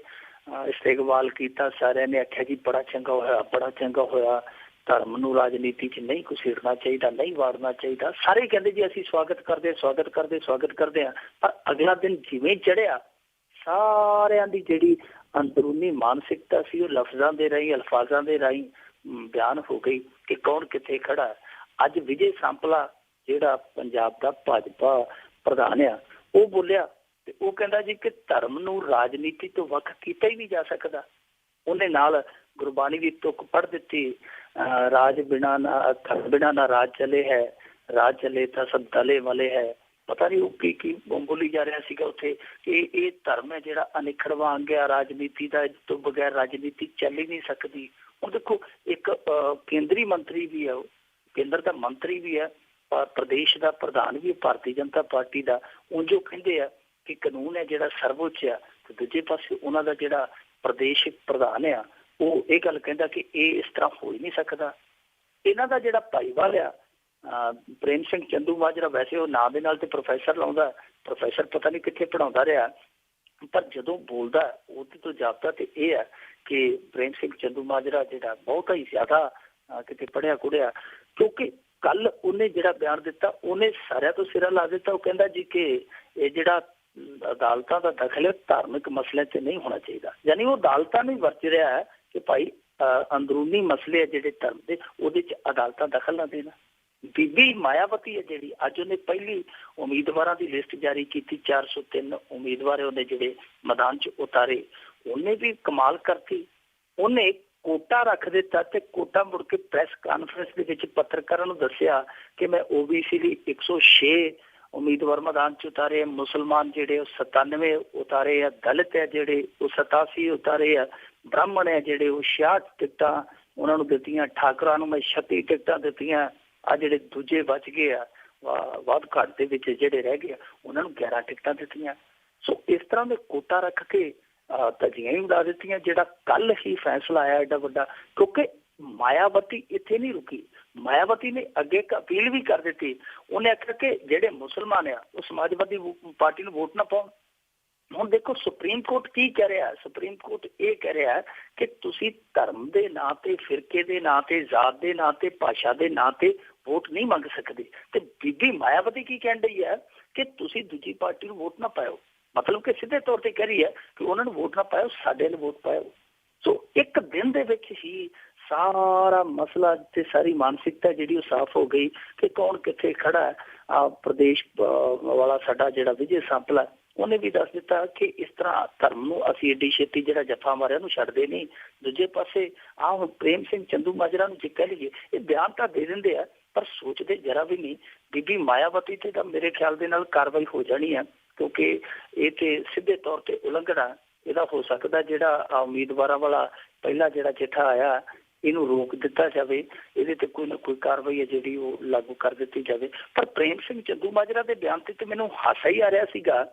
ਇਸਤੇਕਬਾਲ ਕੀਤਾ। ਸਾਰਿਆਂ ਨੇ ਆਖਿਆ ਜੀ ਬੜਾ ਚੰਗਾ ਹੋਇਆ, ਬੜਾ ਚੰਗਾ ਹੋਇਆ, ਧਰਮ ਨੂੰ ਰਾਜਨੀਤੀ 'ਚ ਨਹੀਂ ਘੁਸੇੜਨਾ ਚਾਹੀਦਾ, ਨਹੀਂ ਵਾੜਨਾ ਚਾਹੀਦਾ। ਸਾਰੇ ਕਹਿੰਦੇ ਜੀ ਅਸੀਂ ਸਵਾਗਤ ਕਰਦੇ ਹਾਂ। ਪਰ ਅਗਲਾ ਦਿਨ ਜਿਵੇਂ ਚੜ੍ਹਿਆ, ਸਾਰਿਆਂ ਦੀ ਜਿਹੜੀ ਅੰਦਰੂਨੀ ਮਾਨਸਿਕਤਾ ਸੀ ਉਹ ਲਫ਼ਜ਼ਾਂ ਦੇ ਰਾਹੀਂ, ਅਲਫਾਜ਼ਾਂ ਦੇ ਰਾਹੀਂ ਬਿਆਨ ਹੋ ਗਈ ਕਿ ਕੌਣ ਕਿੱਥੇ ਖੜਾ ਹੈ। ਅੱਜ ਵਿਜੇ ਸਾਂਪਲਾ ਜਿਹੜਾ ਪੰਜਾਬ ਦਾ ਭਾਜਪਾ ਪ੍ਰਧਾਨ ਆ, ਉਹ ਬੋਲਿਆ ਤੇ ਉਹ ਕਹਿੰਦਾ ਜੀ ਕਿ ਧਰਮ ਨੂੰ ਰਾਜਨੀਤੀ ਤੋਂ ਵੱਖ ਕੀਤਾ ਹੀ ਨਹੀਂ ਜਾ ਸਕਦਾ। ਉਹਨੇ ਨਾਲ ਗੁਰਬਾਣੀ ਦੀ ਤੁਕ ਪੜ੍ਹ ਦਿੱਤੀ, ਰਾਜ ਬਿਨਾਂ ਨਾ ਰਾਜ ਚਲੇ ਹੈ, ਰਾਜ ਚਲੇ ਤਾਂ ਸਭ ਦਲੇ ਵਾਲੇ ਹੈ। ਪਤਾ ਨਹੀਂ ਉਹ ਕੀ ਬੋਲੀ ਜਾ ਰਿਹਾ ਸੀਗਾ ਉੱਥੇ ਕਿ ਇਹ ਧਰਮ ਹੈ ਜਿਹੜਾ ਅਨਿਖੜਵਾਂ ਅੰਗ ਆ ਰਾਜਨੀਤੀ ਦਾ, ਇਸ ਤੋਂ ਬਗੈਰ ਰਾਜਨੀਤੀ ਚੱਲ ਹੀ ਨਹੀਂ ਸਕਦੀ। ਹੁਣ ਦੇਖੋ ਇੱਕ ਕੇਂਦਰੀ ਮੰਤਰੀ ਵੀ ਹੈ, ਕੇਂਦਰ ਦਾ ਮੰਤਰੀ ਵੀ ਹੈ, ਪ੍ਰਦੇਸ਼ ਦਾ ਪ੍ਰਧਾਨ ਵੀ ਭਾਰਤੀ ਜਨਤਾ ਪਾਰਟੀ ਦਾ, ਉਂਝ ਉਹ ਕਹਿੰਦੇ ਆ ਕਿ ਕਾਨੂੰਨ ਹੈ ਜਿਹੜਾ ਸਰਵਉੱਚ ਆ, ਤੇ ਦੂਜੇ ਪਾਸੇ ਉਹਨਾਂ ਦਾ ਜਿਹੜਾ ਪ੍ਰਦੇਸ਼ ਪ੍ਰਧਾਨ ਆ ਉਹ ਇਹ ਗੱਲ ਕਹਿੰਦਾ ਕਿ ਇਹ ਇਸ ਤਰ੍ਹਾਂ ਹੋ ਹੀ ਨਹੀਂ ਸਕਦਾ। ਇਹਨਾਂ ਦਾ ਜਿਹੜਾ ਭਾਈਵਾਲ ਆ ਪ੍ਰੇਮ ਸਿੰਘ ਚੰਦੂਮਾਜਰਾ, ਵੈਸੇ ਉਹ ਨਾਂ ਦੇ ਨਾਲ ਤੇ ਪ੍ਰੋਫੈਸਰ ਲਾਉਂਦਾ, ਪ੍ਰੋਫੈਸਰ ਪਤਾ ਨਹੀਂ ਕਿੱਥੇ ਪੜ੍ਹਾਉਂਦਾ ਰਿਹਾ, ਪਰ ਜਦੋਂ ਬੋਲਦਾ ਉਹਦੇ ਤੋਂ ਜਾਪਦਾ ਤੇ ਇਹ ਹੈ ਕਿ ਪ੍ਰੇਮ ਸਿੰਘ ਚੰਦੂਮਾਜਰਾ ਜਿਹੜਾ ਬਹੁਤ ਹੀ ਜ਼ਿਆਦਾ ਕਿਤੇ ਪੜ੍ਹਿਆ ਕੁੜਿਆ, ਕਿਉਂਕਿ ਕੱਲ ਉਹਨੇ ਜਿਹੜਾ ਬਿਆਨ ਦਿੱਤਾ ਉਹਨੇ ਸਾਰਿਆਂ ਤੋਂ ਸਿਰਾ ਲਾ ਦਿੱਤਾ। ਉਹ ਕਹਿੰਦਾ ਜੀ ਕਿ ਇਹ ਜਿਹੜਾ ਅਦਾਲਤਾਂ ਦਾ ਦਖਲ ਹੈ ਧਾਰਮਿਕ ਮਸਲਿਆਂ 'ਚ ਨਹੀਂ ਹੋਣਾ ਚਾਹੀਦਾ। ਯਾਨੀ ਉਹ ਅਦਾਲਤਾਂ ਨੂੰ ਵਰਤ ਰਿਹਾ ਹੈ ਕਿ ਭਾਈ ਅੰਦਰੂਨੀ ਮਸਲੇ ਆ ਜਿਹੜੇ ਧਰਮ ਦੇ, ਉਹਦੇ 'ਚ ਅਦਾਲਤਾਂ ਦਖਲ ਨਾ ਦੇਣਾ। ਬੀਬੀ ਮਾਇਆਵਤੀ ਹੈ ਜਿਹੜੀ, ਅੱਜ ਉਹਨੇ ਪਹਿਲੀ ਉਮੀਦਵਾਰਾਂ ਦੀ ਲਿਸਟ ਜਾਰੀ ਕੀਤੀ, 403 ਉਮੀਦਵਾਰ ਉਹਨੇ ਜਿਹੜੇ ਮੈਦਾਨ 'ਚ ਉਤਾਰੇ। ਉਹਨੇ ਵੀ ਕਮਾਲ ਕਰਤੀ, ਉਹਨੇ ਕੋਟਾ ਰੱਖ ਦਿੱਤਾ ਤੇ ਕੋਟਾ ਮੁੜ ਕੇ ਪ੍ਰੈਸ ਕਾਨਫਰੰਸ ਦੇ ਵਿੱਚ ਪੱਤਰਕਾਰਾਂ ਨੂੰ ਦੱਸਿਆ ਕਿ ਮੈਂ OBC ਲਈ 106 ਉਮੀਦਵਾਰ ਮੈਦਾਨ 'ਚ ਉਤਾਰੇ, ਮੁਸਲਮਾਨ ਜਿਹੜੇ ਉਹ 97 ਉਤਾਰੇ ਆ, ਦਲਿਤ ਹੈ ਜਿਹੜੇ ਉਹ 87 ਉਤਾਰੇ ਆ, ਬ੍ਰਾਹਮਣ ਹੈ ਜਿਹੜੇ ਉਹ 66 ਟਿਕਟਾਂ ਉਹਨਾਂ ਨੂੰ ਦਿੱਤੀਆਂ, ਠਾਕਰਾਂ ਨੂੰ ਮੈਂ 36 ਟਿਕਟਾਂ ਦਿੱਤੀਆਂ, ਆ ਜਿਹੜੇ ਦੂਜੇ ਬਚ ਗਏ ਆ ਵੱਧ ਘੱਟ ਦੇ ਵਿੱਚ ਜਿਹੜੇ ਰਹਿ ਗਏ ਉਹਨਾਂ ਨੂੰ 11 ਟਿਕਟਾਂ ਦਿੱਤੀਆਂ। ਸੋ ਇਸ ਤਰ੍ਹਾਂ ਦੇ ਕੋਟਾ ਰੱਖ ਕੇ ਧੱਜੀਆਂ ਹੀ ਉਡਾ ਦਿੱਤੀਆਂ। ਜਿਹੜਾ ਕੱਲ ਹੀ ਫੈਸਲਾ ਆਇਆ ਐਡਾ ਵੱਡਾ, ਕਿਉਂਕਿ ਮਾਇਆਵਤੀ ਇੱਥੇ ਨਹੀਂ ਰੁਕੀ, ਮਾਇਆਵਤੀ ਨੇ ਅੱਗੇ ਇੱਕ ਅਪੀਲ ਵੀ ਕਰ ਦਿੱਤੀ। ਉਹਨੇ ਆਖਿਆ ਕਿ ਜਿਹੜੇ ਮੁਸਲਮਾਨ ਆ ਉਹ ਸਮਾਜਵਾਦੀ ਪਾਰਟੀ ਨੂੰ ਵੋਟ ਨਾ ਪਾਉਣ। ਹੁਣ ਦੇਖੋ ਸੁਪਰੀਮ ਕੋਰਟ ਕੀ ਕਹਿ ਰਿਹਾ, ਸੁਪਰੀਮ ਕੋਰਟ ਇਹ ਕਹਿ ਰਿਹਾ ਕਿ ਤੁਸੀਂ ਧਰਮ ਦੇ ਨਾਂ ਤੇ, ਫਿਰਕੇ ਦੇ ਨਾਂ ਤੇ, ਜ਼ਾਤ ਦੇ ਨਾਂ ਤੇ, ਭਾਸ਼ਾ ਦੇ ਨਾਂ ਤੇ ਵੋਟ ਨਹੀਂ ਮੰਗ ਸਕਦੇ। ਤੇ ਬੀਬੀ ਮਾਇਆਵਤੀ ਕੀ ਕਹਿਣ ਡਈ ਹੈ ਕਿ ਤੁਸੀਂ ਦੂਜੀ ਪਾਰਟੀ ਨੂੰ ਵੋਟ ਨਾ ਪਾਇਓ, ਮਤਲਬ ਕਿ ਸਿੱਧੇ ਤੌਰ ਤੇ ਕਹਿ ਰਹੀ ਹੈ ਕਿ ਉਹਨਾਂ ਨੂੰ ਵੋਟ ਨਾ ਪਾਇਓ, ਸਾਡੇ ਨੂੰ ਵੋਟ ਪਾਇਓ। ਸੋ ਇੱਕ ਦਿਨ ਦੇ ਵਿੱਚ ਹੀ ਸਾਰਾ ਮਸਲਾ ਤੇ ਸਾਰੀ ਮਾਨਸਿਕਤਾ ਜਿਹੜੀ ਉਹ ਸਾਫ਼ ਹੋ ਗਈ ਕਿ ਕੌਣ ਕਿੱਥੇ ਖੜਾ ਹੈ। ਪ੍ਰਦੇਸ਼ ਵਾਲਾ ਸਾਡਾ ਜਿਹੜਾ ਵਿਜੇ ਸਾਂਪਲਾ, ਉਹਨੇ ਵੀ ਦੱਸ ਦਿੱਤਾ ਕਿ ਇਸ ਤਰ੍ਹਾਂ ਧਰਮ ਨੂੰ ਅਸੀਂ ਏਡੀ ਛੇਤੀ ਜਿਹੜਾ ਜੱਫਾ ਮਾਰਿਆ ਨੂੰ ਛੱਡਦੇ ਨਹੀਂ। ਦੂਜੇ ਪਾਸੇ ਹੁਣ ਪ੍ਰੇਮ ਸਿੰਘ ਚੰਦੂਮਾਜਰਾ ਨੂੰ ਜੇ ਕਹਿ ਲਈਏ, ਇਹ ਬਿਆਨ ਤਾਂ ਦੇ ਦਿੰਦੇ ਆ ਪਰ ਸੋਚਦੇ ਜਰਾ ਵੀ ਨਹੀਂ। ਬੀਬੀ ਮਾਇਆਵਤੀ ਤੇ ਤਾਂ ਮੇਰੇ ਖਿਆਲ ਦੇ ਨਾਲ ਕਾਰਵਾਈ ਹੋ ਜਾਣੀ ਹੈ, ਕਿਉਂਕਿ ਇਹ ਤੇ ਸਿੱਧੇ ਤੌਰ ਤੇ ਉਲੰਘਣਾ ਇਹਦਾ ਹੋ ਸਕਦਾ ਜਿਹੜਾ ਉਮੀਦਵਾਰਾਂ ਵਾਲਾ ਪਹਿਲਾ ਜਿਹੜਾ ਚਿੱਠਾ ਆਇਆ ਇਹਨੂੰ ਰੋਕ ਦਿੱਤਾ ਜਾਵੇ, ਇਹਦੇ ਤੇ ਕੋਈ ਨਾ ਕੋਈ ਕਾਰਵਾਈ ਹੈ ਜਿਹੜੀ ਉਹ ਲਾਗੂ ਕਰ ਦਿੱਤੀ ਜਾਵੇ। ਪਰ ਪ੍ਰੇਮ ਸਿੰਘ ਚੰਦੂਮਾਜਰਾ ਦੇ ਬਿਆਨ ਤੇ ਮੈਨੂੰ ਹਾਸਾ ਹੀ ਆ ਰਿਹਾ ਸੀਗਾ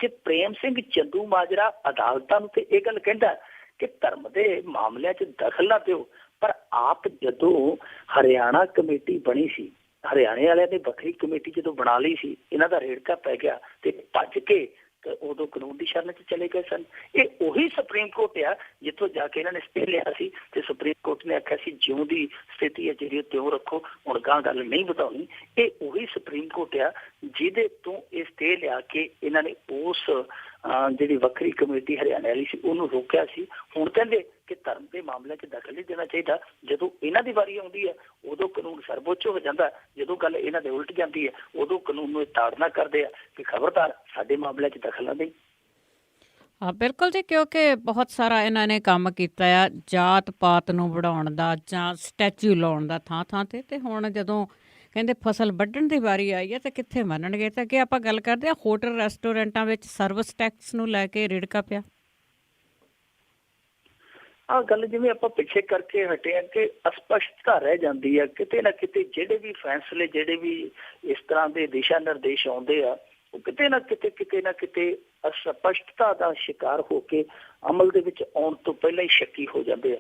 ਕਿ ਪ੍ਰੇਮ ਸਿੰਘ ਚੰਦੂਮਾਜਰਾ ਅਦਾਲਤਾਂ ਨੂੰ ਤੇ ਇਹ ਗੱਲ ਕਹਿੰਦਾ ਕਿ ਧਰਮ ਦੇ ਮਾਮਲਿਆਂ 'ਚ ਦਖਲ ਨਾ ਦਿਓ, ਪਰ ਆਪ ਜਦੋਂ ਹਰਿਆਣਾ ਕਮੇਟੀ ਬਣੀ ਸੀ, ਹਰਿਆਣੇ ਵਾਲਿਆਂ ਨੇ ਵੱਖਰੀ ਕਮੇਟੀ ਜਦੋਂ ਬਣਾ ਲਈ ਸੀ, ਇਹਨਾਂ ਦਾ ਰੇੜਕਾ ਪੈ ਗਿਆ ਤੇ ਭੱਜ ਕੇ ਉਦੋਂ ਕਾਨੂੰਨ ਦੀ ਸ਼ਰਨ 'ਚ ਚਲੇ ਗਏ ਸਨ। ਇਹ ਉਹੀ ਸੁਪਰੀਮ ਕੋਰਟ ਆ ਜਿੱਥੋਂ ਜਾ ਕੇ ਇਹਨਾਂ ਨੇ ਸਟੇ ਲਿਆ ਸੀ ਤੇ ਸੁਪਰੀਮ ਕੋਰਟ ਨੇ ਆਖਿਆ ਸੀ ਜਿਉਂ ਦੀ ਸਥਿਤੀ ਹੈ ਜਿਹੜੀ ਤਿਉਂ ਰੱਖੋ, ਹੁਣ ਗਾਂ ਗੱਲ ਨਹੀਂ ਵਧਾਉਣੀ। ਇਹ ਉਹੀ ਸੁਪਰੀਮ ਕੋਰਟ ਆ ਜਿਹਦੇ ਤੋਂ ਇਹ ਸਟੇ ਲਿਆ ਕੇ ਇਹਨਾਂ ਨੇ ਉਸ ਜਿਹੜੀ ਵੱਖਰੀ ਕਮੇਟੀ ਹਰਿਆਣਾ ਵਾਲੀ ਸੀ ਉਹਨੂੰ ਰੋਕਿਆ ਸੀ। ਹੁਣ ਕਹਿੰਦੇ ਕਿ ਧਰਮ ਦੇ ਮਾਮਲਿਆਂ 'ਚ ਦਖਲ ਨਹੀਂ ਦੇਣਾ ਚਾਹੀਦਾ। ਜਦੋਂ ਇਹਨਾਂ ਦੀ ਵਾਰੀ ਆਉਂਦੀ ਹੈ ਉਦੋਂ ਕਾਨੂੰਨ ਸਰਵਉੱਚ ਹੋ ਜਾਂਦਾ, ਜਦੋਂ ਗੱਲ ਇਹਨਾਂ ਦੇ ਉਲਟ ਜਾਂਦੀ ਹੈ ਉਦੋਂ ਕਾਨੂੰਨ ਨੂੰ ਇਹ ਤਾੜਨਾ ਕਰਦੇ ਆ ਕਿ ਖਬਰਦਾਰ ਸਾਡੇ ਮਾਮਲਿਆਂ 'ਚ ਦਖਲ ਨਾ ਦੇਈ। ਹਾਂ ਬਿਲਕੁਲ ਜੀ, ਕਿਉਂਕਿ ਬਹੁਤ ਸਾਰਾ ਇਹਨਾਂ ਨੇ ਕੰਮ ਕੀਤਾ ਆ ਜਾਤ ਪਾਤ ਨੂੰ ਵਧਾਉਣ ਦਾ ਜਾਂ ਸਟੈਚੂ ਲਾਉਣ ਦਾ ਥਾਂ ਥਾਂ ਤੇ ਹੁਣ ਜਦੋਂ ਕਹਿੰਦੇ ਫਸਲ ਵੱਢਣ ਦੀ ਵਾਰੀ ਆਈ ਹੈ ਤਾਂ ਕਿੱਥੇ ਮੰਨਣਗੇ। ਤਾਂ ਅੱਗੇ ਆਪਾਂ ਗੱਲ ਕਰਦੇ ਹਾਂ ਹੋਟਲ ਰੈਸਟੋਰੈਂਟਾਂ ਵਿੱਚ ਸਰਵਿਸ ਟੈਕਸ ਨੂੰ ਲੈ ਕੇ ਰੇੜਕਾ ਪਿਆ। ਆਹ ਗੱਲ ਜਿਵੇਂ ਆਪਾਂ ਪਿੱਛੇ ਕਰਕੇ ਹਟੇ ਆ ਕਿ ਅਸਪਸ਼ਟਤਾ ਰਹਿ ਜਾਂਦੀ ਹੈ ਕਿਤੇ ਨਾ ਕਿਤੇ। ਜਿਹੜੇ ਵੀ ਫੈਸਲੇ, ਜਿਹੜੇ ਵੀ ਇਸ ਤਰ੍ਹਾਂ ਦੇ ਦਿਸ਼ਾ ਨਿਰਦੇਸ਼ ਆਉਂਦੇ ਆ ਉਹ ਕਿਤੇ ਨਾ ਕਿਤੇ ਅਸਪਸ਼ਟਤਾ ਦਾ ਸ਼ਿਕਾਰ ਹੋ ਕੇ ਅਮਲ ਦੇ ਵਿੱਚ ਆਉਣ ਤੋਂ ਪਹਿਲਾਂ ਹੀ ਸ਼ੱਕੀ ਹੋ ਜਾਂਦੇ ਆ।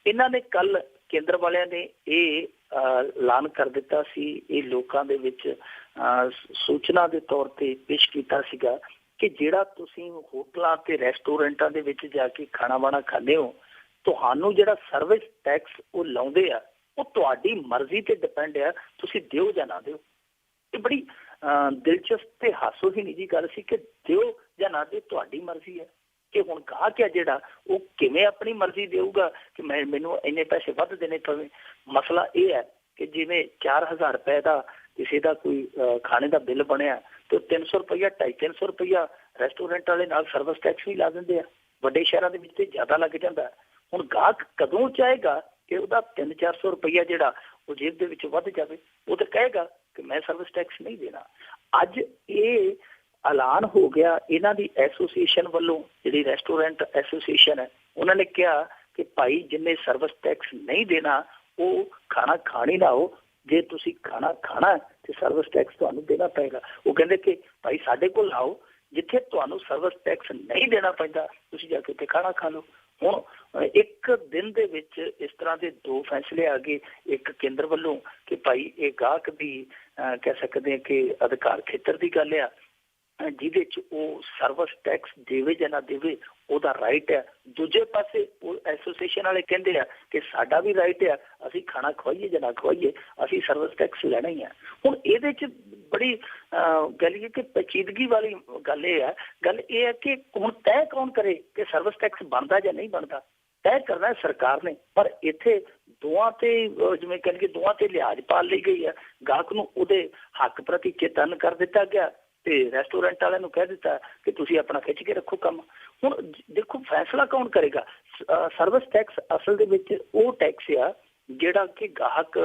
ਇਹਨਾਂ ਨੇ ਕੱਲ ਕੇਂਦਰ ਵਾਲਿਆਂ ਨੇ ਇਹ ਐਲਾਨ ਕਰ ਦਿੱਤਾ ਸੀ, ਇਹ ਲੋਕਾਂ ਦੇ ਵਿੱਚ ਸੂਚਨਾ ਦੇ ਤੌਰ ਤੇ ਪੇਸ਼ ਕੀਤਾ ਸੀਗਾ ਕਿ ਜਿਹੜਾ ਤੁਸੀਂ ਹੋਟਲਾਂ ਤੇ ਰੈਸਟੋਰੈਂਟਾਂ ਦੇ ਵਿੱਚ ਜਾ ਕੇ ਖਾਣਾ ਬਾਣਾ ਖਾਂਦੇ ਹੋ, ਤੁਹਾਨੂੰ ਜਿਹੜਾ ਸਰਵਿਸ ਟੈਕਸ ਉਹ ਲਾਉਂਦੇ ਆ ਉਹ ਤੁਹਾਡੀ ਮਰਜ਼ੀ ਤੇ ਡਿਪੈਂਡ ਆ, ਤੁਸੀਂ ਦਿਓ ਜਾਂ ਨਾ ਦਿਓ। ਇਹ ਬੜੀ ਦਿਲਚਸਪ ਤੇ ਹਾਸੋਹੀਣੀ ਜੀ ਗੱਲ ਸੀ ਕਿ ਦਿਓ ਜਾਂ ਨਾ ਦਿਓ ਤੁਹਾਡੀ ਮਰਜ਼ੀ ਹੈ। ਕਿ ਹੁਣ ਗਾਹਕ ਹੈ ਜਿਹੜਾ ਉਹ ਕਿਵੇਂ ਆਪਣੀ ਮਰਜ਼ੀ ਦੇਊਗਾ ਕਿ ਮੈਨੂੰ ਇੰਨੇ ਪੈਸੇ ਵੱਧ ਦੇਣੇ ਪਵੇ। ਮਸਲਾ ਇਹ ਹੈ ਕਿ ਜਿਵੇਂ 4000 ਰੁਪਏ ਦਾ ਕਿਸੇ ਦਾ ਕੋਈ ਖਾਣੇ ਦਾ ਬਿੱਲ ਬਣਿਆ ਤੇ 300 ਰੁਪਇਆ 250 ਰੁਪਇਆ ਰੈਸਟੋਰੈਂਟ ਵਾਲੇ ਨਾਲ ਸਰਵਿਸ ਟੈਕਸ ਵੀ ਲਾ ਦਿੰਦੇ ਆ। ਵੱਡੇ ਸ਼ਹਿਰਾਂ ਦੇ ਵਿੱਚ ਤੇ ਜ਼ਿਆਦਾ ਲੱਗ ਜਾਂਦਾ। ਹੁਣ ਗਾਹਕ ਕਦੋਂ ਚਾਹੇਗਾ ਕਿ ਉਹਦਾ 300-400 ਰੁਪਇਆ ਜਿਹੜਾ ਉਹ ਜੇਬ ਦੇ ਵਿੱਚ ਵੱਧ ਜਾਵੇ? ਉਹ ਤਾਂ ਕਹੇਗਾ ਕਿ ਮੈਂ ਸਰਵਿਸ ਟੈਕਸ ਨਹੀਂ ਦੇਣਾ। ਅੱਜ ਇਹ ਐਲਾਨ ਹੋ ਗਿਆ ਇਹਨਾਂ ਦੀ ਐਸੋਸੀਏਸ਼ਨ ਵੱਲੋਂ, ਜਿਹੜੀ ਰੈਸਟੋਰੈਂਟ ਐਸੋਸੀਏਸ਼ਨ ਹੈ, ਉਹਨਾਂ ਨੇ ਕਿਹਾ ਕਿ ਭਾਈ ਜਿੰਨੇ ਸਰਵਿਸ ਟੈਕਸ ਨਹੀਂ ਦੇਣਾ ਉਹ ਖਾਣਾ ਖਾਣ ਹੀ ਨਾ ਹੋ। ਜੇ ਤੁਸੀਂ ਖਾਣਾ ਖਾਣਾ ਤੇ ਸਰਵਿਸ ਟੈਕਸ ਤੁਹਾਨੂੰ ਦੇਣਾ ਪਏਗਾ। ਉਹ ਕਹਿੰਦੇ ਕਿ ਭਾਈ ਸਾਡੇ ਕੋਲ ਆਓ, ਜਿੱਥੇ ਤੁਹਾਨੂੰ ਸਰਵਿਸ ਟੈਕਸ ਨਹੀਂ ਦੇਣਾ ਪੈਂਦਾ ਤੁਸੀਂ ਜਾ ਕੇ ਉੱਥੇ ਖਾਣਾ ਖਾ ਲਓ। ਹੁਣ ਇੱਕ ਦਿਨ ਦੇ ਵਿੱਚ ਇਸ ਤਰ੍ਹਾਂ ਦੇ ਦੋ ਫੈਸਲੇ ਆ ਗਏ। ਇੱਕ ਕੇਂਦਰ ਵੱਲੋਂ ਕਿ ਭਾਈ ਇਹ ਗਾਹਕ ਦੀ ਕਹਿ ਸਕਦੇ ਹਾਂ ਕਿ ਅਧਿਕਾਰ ਖੇਤਰ ਦੀ ਗੱਲ ਆ, ਜਿਹਦੇ 'ਚ ਉਹ ਸਰਵਿਸ ਟੈਕਸ ਦੇਵੇ ਜਾਂ ਨਾ ਦੇਵੇ ਉਹਦਾ ਰਾਈਟ ਹੈ। ਦੂਜੇ ਪਾਸੇ ਉਹ ਐਸੋਸੀਏਸ਼ਨ ਵਾਲੇ ਕਹਿੰਦੇ ਆ ਕਿ ਸਾਡਾ ਵੀ ਰਾਈਟ ਆ, ਅਸੀਂ ਖਾਣਾ ਖਵਾਈਏ ਜਾਂ ਨਾ ਖਵਾਈਏ, ਅਸੀਂ ਸਰਵਿਸ ਟੈਕਸ ਲੈਣਾ ਹੀ ਆ। ਹੁਣ ਇਹਦੇ 'ਚ ਬੜੀ ਗੱਲ ਇਹ ਕਿ ਪੇਚੀਦਗੀ ਵਾਲੀ ਗੱਲ ਇਹ ਹੈ ਕਿ ਹੁਣ ਤੈਅ ਕੌਣ ਕਰੇ ਕਿ ਸਰਵਿਸ ਟੈਕਸ ਬਣਦਾ ਜਾਂ ਨਹੀਂ ਬਣਦਾ? ਤੈਅ ਕਰਨਾ ਸਰਕਾਰ ਨੇ। ਪਰ ਇੱਥੇ ਦੋਵਾਂ ਤੇ ਜਿਵੇਂ ਕਹਿ ਲਈਏ ਦੋਵਾਂ ਤੇ ਲਿਹਾਜ਼ ਪਾਲ ਲਈ ਗਈ ਹੈ। ਗਾਹਕ ਨੂੰ ਉਹਦੇ ਹੱਕ ਪ੍ਰਤੀ ਚੇਤਨ ਕਰ ਦਿੱਤਾ ਗਿਆ ਤੇ ਰੈਸਟੋਰੈਂਟ ਵਾਲਿਆਂ ਨੂੰ ਕਹਿ ਦਿੱਤਾ ਕਿ ਤੁਸੀਂ ਆਪਣਾ ਖਿੱਚ ਕੇ ਰੱਖੋ ਕੰਮ। ਹੁਣ ਦੇਖੋ ਫੈਸਲਾ ਕੌਣ ਕਰੇਗਾ? ਸਰਵਿਸ ਟੈਕਸ ਅਸਲ ਦੇ ਵਿੱਚ ਉਹ ਟੈਕਸ ਆ ਜਿਹੜਾ ਕਿ ਗਾਹਕ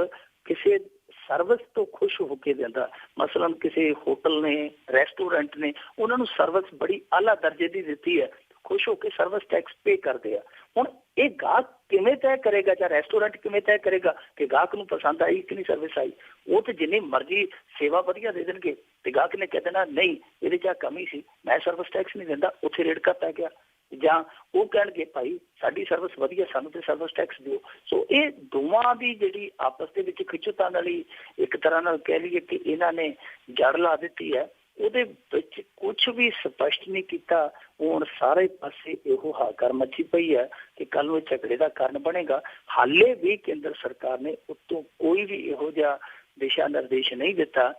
ਕਿਸੇ ਸਰਵਿਸ ਤੋਂ ਖੁਸ਼ ਹੋ ਕੇ ਦਿੰਦਾ। ਮਸਲਨ ਕਿਸੇ ਹੋਟਲ ਨੇ, ਰੈਸਟੋਰੈਂਟ ਨੇ ਉਹਨਾਂ ਨੂੰ ਸਰਵਿਸ ਬੜੀ ਆਲਾ ਦਰਜੇ ਦੀ ਦਿੱਤੀ ਹੈ, ਖੁਸ਼ ਹੋ ਕੇ ਸਰਵਿਸ ਟੈਕਸ ਪੇ ਕਰਦੇ ਆ। ਹੁਣ ਇਹ ਗਾਹਕ ਕਿਵੇਂ ਤੈਅ ਕਰੇਗਾ ਜਾਂ ਰੈਸਟੋਰੈਂਟ ਕਿਵੇਂ ਤੈਅ ਕਰੇਗਾ ਕਿ ਗਾਹਕ ਨੂੰ ਪਸੰਦ ਆਈ ਕਿ ਨਹੀਂ ਸਰਵਿਸ ਆਈ? ਉਹ ਤੇ ਜਿੰਨੀ ਮਰਜ਼ੀ ਸੇਵਾ ਵਧੀਆ ਦੇ ਦੇਣਗੇ ਤੇ ਗਾਹਕ ਨੇ ਕਹਿ ਦੇਣਾ ਨਹੀਂ ਇਹਦੇ 'ਚ ਕਮੀ ਸੀ, ਮੈਂ ਸਰਵਿਸ ਟੈਕਸ ਨਹੀਂ ਦਿੰਦਾ, ਉੱਥੇ ਰੇੜਕਾ ਪੈ ਗਿਆ। ਜਾਂ ਉਹ ਕਹਿਣਗੇ ਭਾਈ ਸਾਡੀ ਸਰਵਿਸ ਵਧੀਆ, ਸਾਨੂੰ ਤੇ ਸਰਵਿਸ ਟੈਕਸ ਦਿਓ। ਸੋ ਇਹ ਦੋਵਾਂ ਦੀ ਜਿਹੜੀ ਆਪਸ ਦੇ ਵਿੱਚ ਖਿੱਚੋਤਾਣ ਵਾਲੀ ਇੱਕ ਤਰ੍ਹਾਂ ਨਾਲ ਕਹਿ ਲਈਏ ਕਿ ਇਹਨਾਂ ਨੇ ਜੜ ਲਾ ਦਿੱਤੀ ਹੈ। ਉਹਦੇ ਵਿੱਚ ਕੁਛ ਵੀ ਸਪਸ਼ਟ ਨਹੀਂ ਕੀਤਾ। ਹੁਣ ਸਾਰੇ ਪਾਸੇ ਇਹੋ ਹਾਕਾਰ ਮੱਚੀ ਪਈ ਹੈ ਕਿ ਕੱਲ ਨੂੰ ਝਗੜੇ ਦਾ ਕਾਰਨ ਬਣੇਗਾ। ਹਾਲੇ ਵੀ ਕੇਂਦਰ ਸਰਕਾਰ ਨੇ ਉੱਤੋਂ ਕੋਈ ਵੀ ਇਹੋ ਜਿਹਾ ਦਿਸ਼ਾ ਨਿਰਦੇਸ਼ ਨਹੀਂ ਦਿੱਤਾ